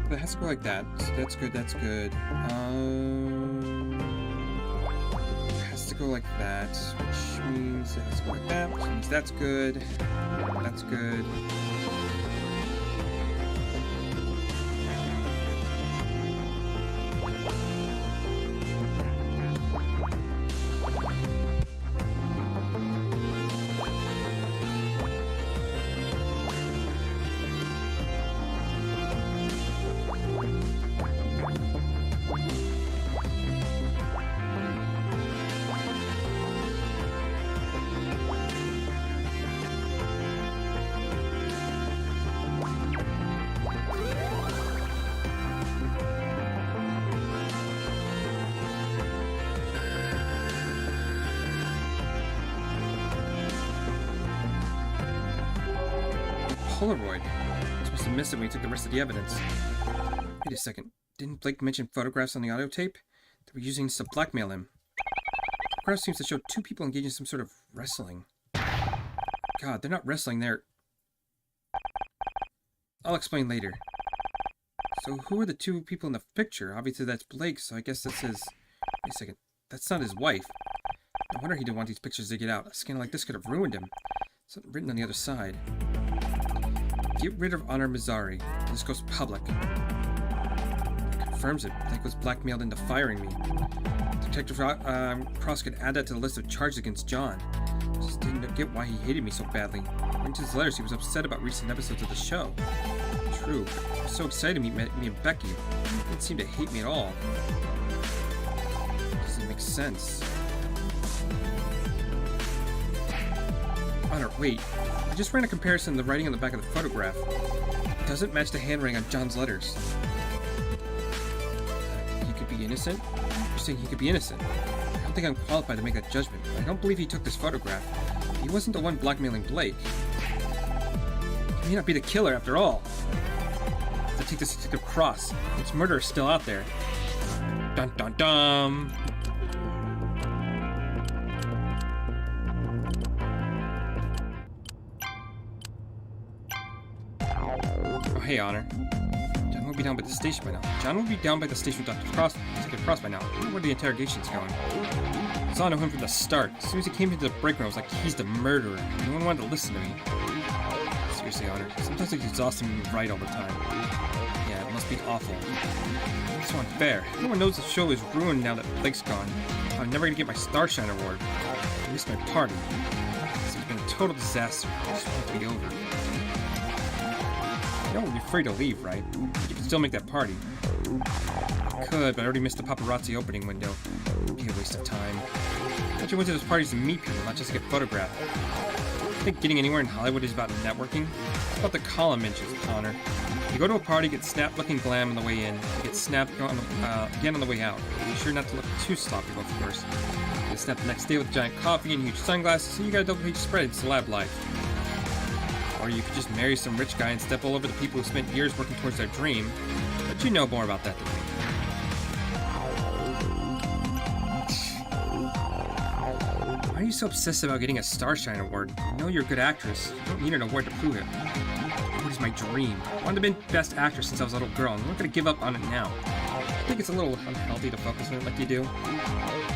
It has to go like that. So that's good, that's good. It has to go like that, which means it has to go like that, which means that's good. That's good. Polaroid. I was supposed to miss it when we took the rest of the evidence. Wait a second. Didn't Blake mention photographs on the audio tape? They were using this to blackmail him. The photograph seems to show two people engaging in some sort of wrestling. God, they're not wrestling, they're... I'll explain later. So who are the two people in the picture? Obviously that's Blake, so I guess that's his... Wait a second. That's not his wife. No wonder he didn't want these pictures to get out. A scandal like this could have ruined him. Something written on the other side. Get rid of Honor Mazzari. This goes public. It confirms it. Blake was blackmailed into firing me. Detective Cross could add that to the list of charges against John. Just didn't get why he hated me so badly. According to his letters, he was upset about recent episodes of the show. True. I was so excited to meet me and Becky. He didn't seem to hate me at all. Doesn't make sense. Honor, wait. I just ran a comparison of the writing on the back of the photograph. It doesn't match the handwriting on John's letters. He could be innocent? You're saying he could be innocent? I don't think I'm qualified to make that judgment. I don't believe he took this photograph. He wasn't the one blackmailing Blake. He may not be the killer after all. To take this Detective Cross. Its murderer is still out there. Dun dun dun! Hey, Honor. John will be down by the station by now. John will be down by the station with Dr. Cross, Detective Cross by now. I wonder where the interrogation's going. I saw him from the start. As soon as he came into the break room, I was like, he's the murderer. No one wanted to listen to me. Seriously, Honor. Sometimes it's exhausting being right all the time. Yeah, it must be awful. It's so unfair. Everyone knows the show is ruined now that Blake's gone. I'm never gonna get my Starshine Award. I missed my party. It's been a total disaster. I just want it to be over. You don't be free to leave, right? You can still make that party. I could, but I already missed the paparazzi opening window. It'd be a waste of time. I thought you went to those parties to meet people, not just to get photographed. I think getting anywhere in Hollywood is about networking. It's about the column inches, Connor. You go to a party, get snapped looking glam on the way in. You get snapped again on the way out. Be sure not to look too sloppy, of course. You get snapped the next day with giant coffee and huge sunglasses, so you got a double-page spread in celeb life. Or you could just marry some rich guy and step all over the people who spent years working towards their dream. But you know more about that than me. Why are you so obsessed about getting a Starshine Award? You know you're a good actress. You don't need an award to prove it. What is my dream? I wanted to be Best Actress since I was a little girl, and I'm not going to give up on it now. I think it's a little unhealthy to focus on it like you do.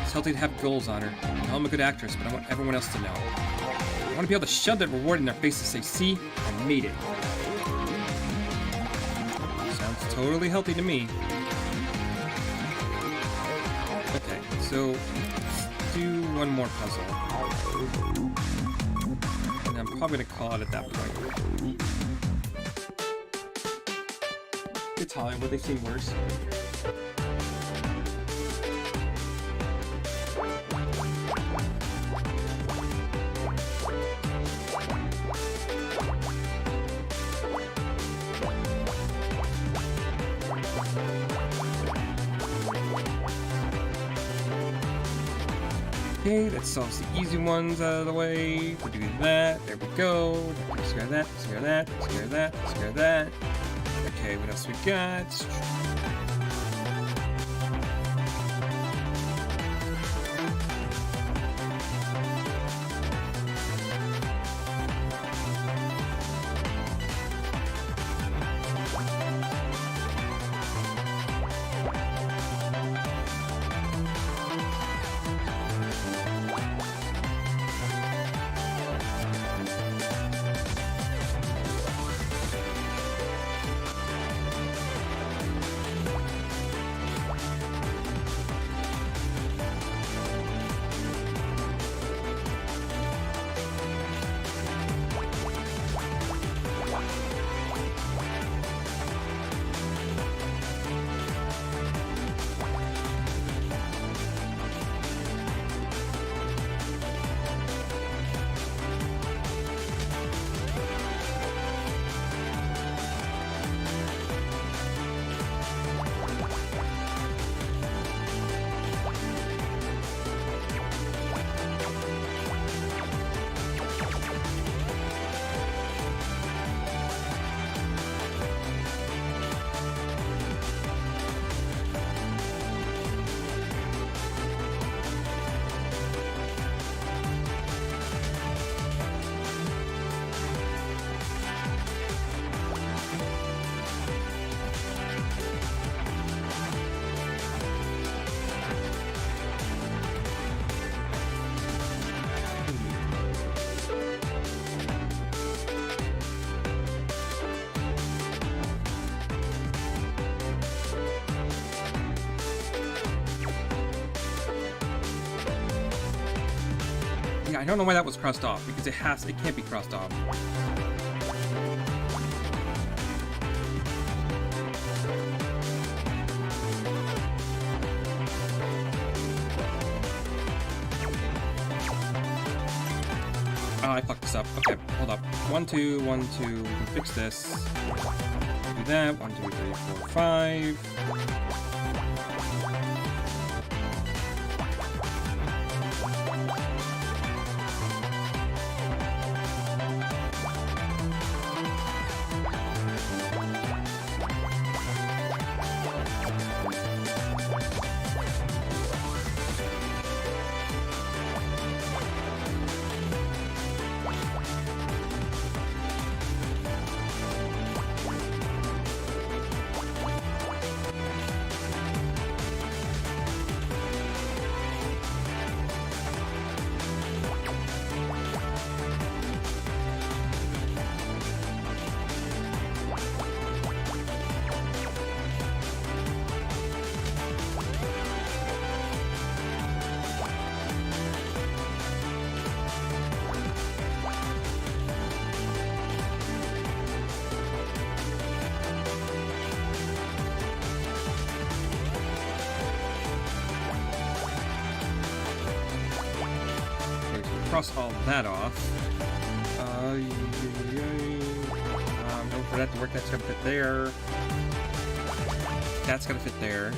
It's healthy to have goals, Honor. I know I'm a good actress, but I want everyone else to know. I want to be able to shove that reward in their face and say, see, I made it. Sounds totally healthy to me. Okay, so let's do one more puzzle. And I'm probably gonna call it at that point. It's Hollywood, they've seen worse. Okay, that solves the easy ones out of the way. We'll do that. There we go. Scare that, scare that, scare that, scare that. Okay, what else we got? Yeah, I don't know why that was crossed off, because it can't be crossed off. Oh, I fucked this up. Okay, hold up. 1, 2, 1, 2. We can fix this. Do that. 1, 2, 3, 4, 5. Cross all that off. For that to work, that's gonna fit there. That's gonna fit there.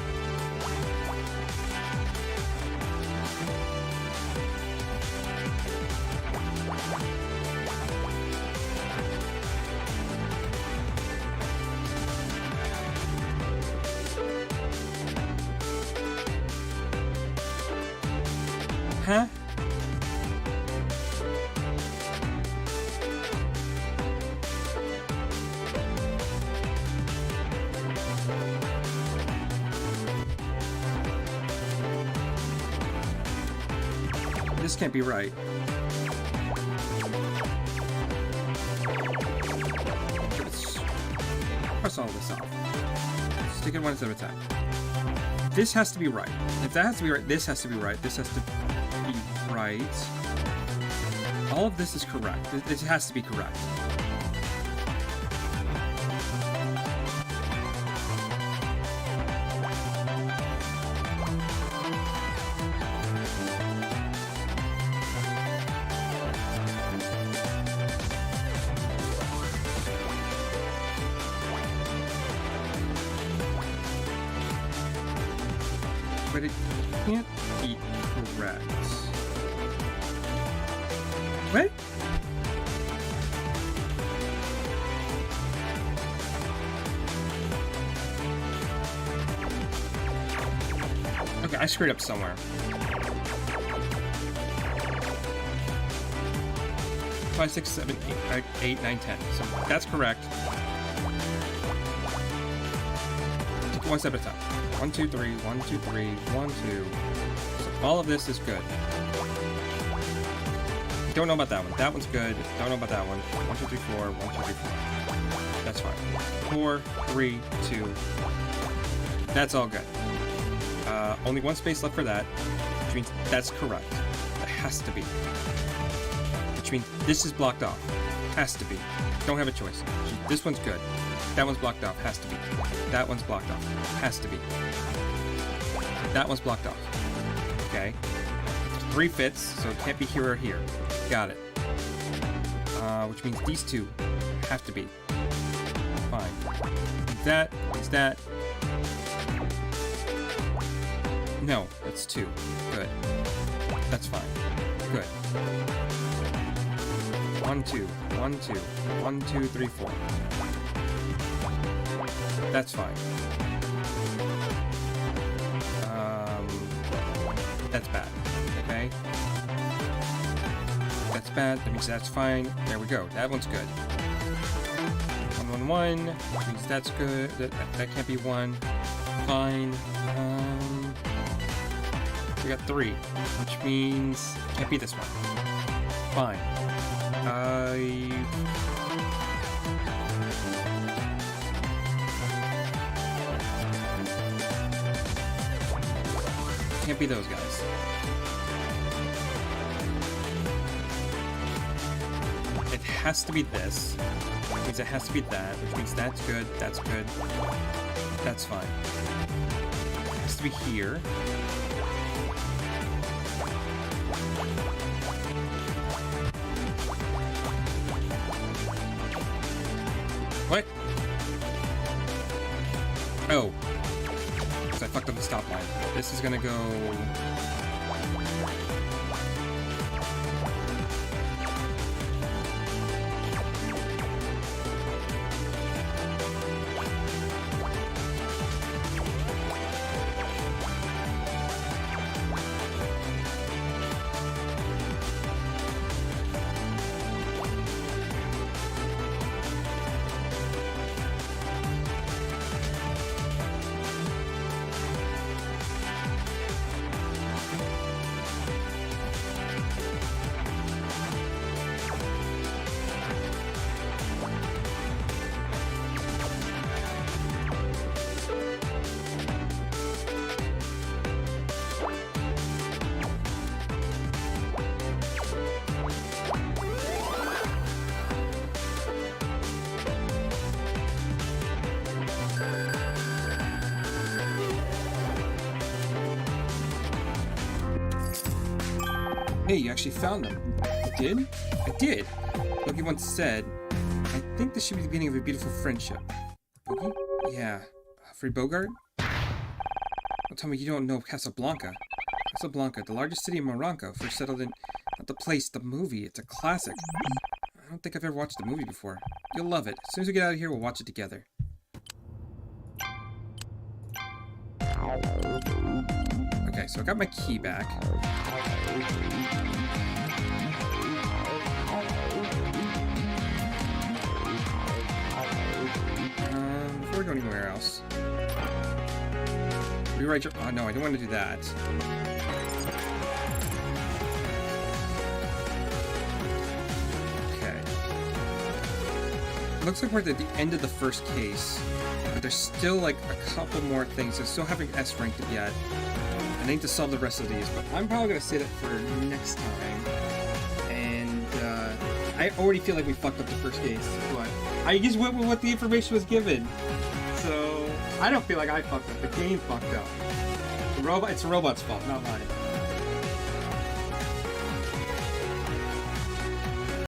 Huh? This can't be right. Let's cross all this off. Let's take it one step at a time. this has to be right. If that has to be right, this has to be right. This has to be right. All of this is correct. This has to be correct. But it can't be correct. What? Okay, I screwed up somewhere. 5, 6, 7, 8, 9, 10. So that's correct. Take it one step at a time. 1, 2, 3, 1, 2, 3, 1, 2. So all of this is good. Don't know about that one. That one's good. Don't know about that one. 1, 2, 3, 4. 1, 2, 3, 4. That's fine. 4, 3, 2. That's all good. Only one space left for that, which means that's correct. It has to be. Which means this is blocked off. Has to be. Don't have a choice. This one's good. That one's blocked off. Has to be. That one's blocked off. Has to be. That one's blocked off. Okay. 3 fits, so it can't be here or here. Got it. Which means these two have to be. Fine. That is that. No, that's 2. Good. That's fine. Good. 1, 2. 1, 2. 1, 2, 3, 4. That's fine. That's bad. Okay? That's bad. That means that's fine. There we go. That one's good. 1, 1, 1. Which means that's good. That can't be 1. Fine. We got 3, which means can't be this one. Fine. Can't be those guys. It has to be this, which means it has to be that, which means that's good, that's good, that's fine. It has to be here. What? Oh. Because I fucked up the stop line. This is gonna go... Hey, you actually found them. I did? I did. Loki once said, I think this should be the beginning of a beautiful friendship. Loki? Yeah. Free Bogart? Don't tell me you don't know Casablanca. Casablanca, the largest city in Morocco, first settled in... Not the place, the movie. It's a classic. I don't think I've ever watched the movie before. You'll love it. As soon as we get out of here, we'll watch it together. Okay, so I got my key back. Before we go anywhere else, rewrite your... Oh no, I don't want to do that. Okay. looks like we're at the end of the first case, but there's still like a couple more things. I still haven't S ranked it yet. I need to solve the rest of these, but I'm probably gonna save it for next time. And I already feel like we fucked up the first case, but I just went with what the information was given. So I don't feel like I fucked up. The game fucked up. It's a robot's fault, not mine.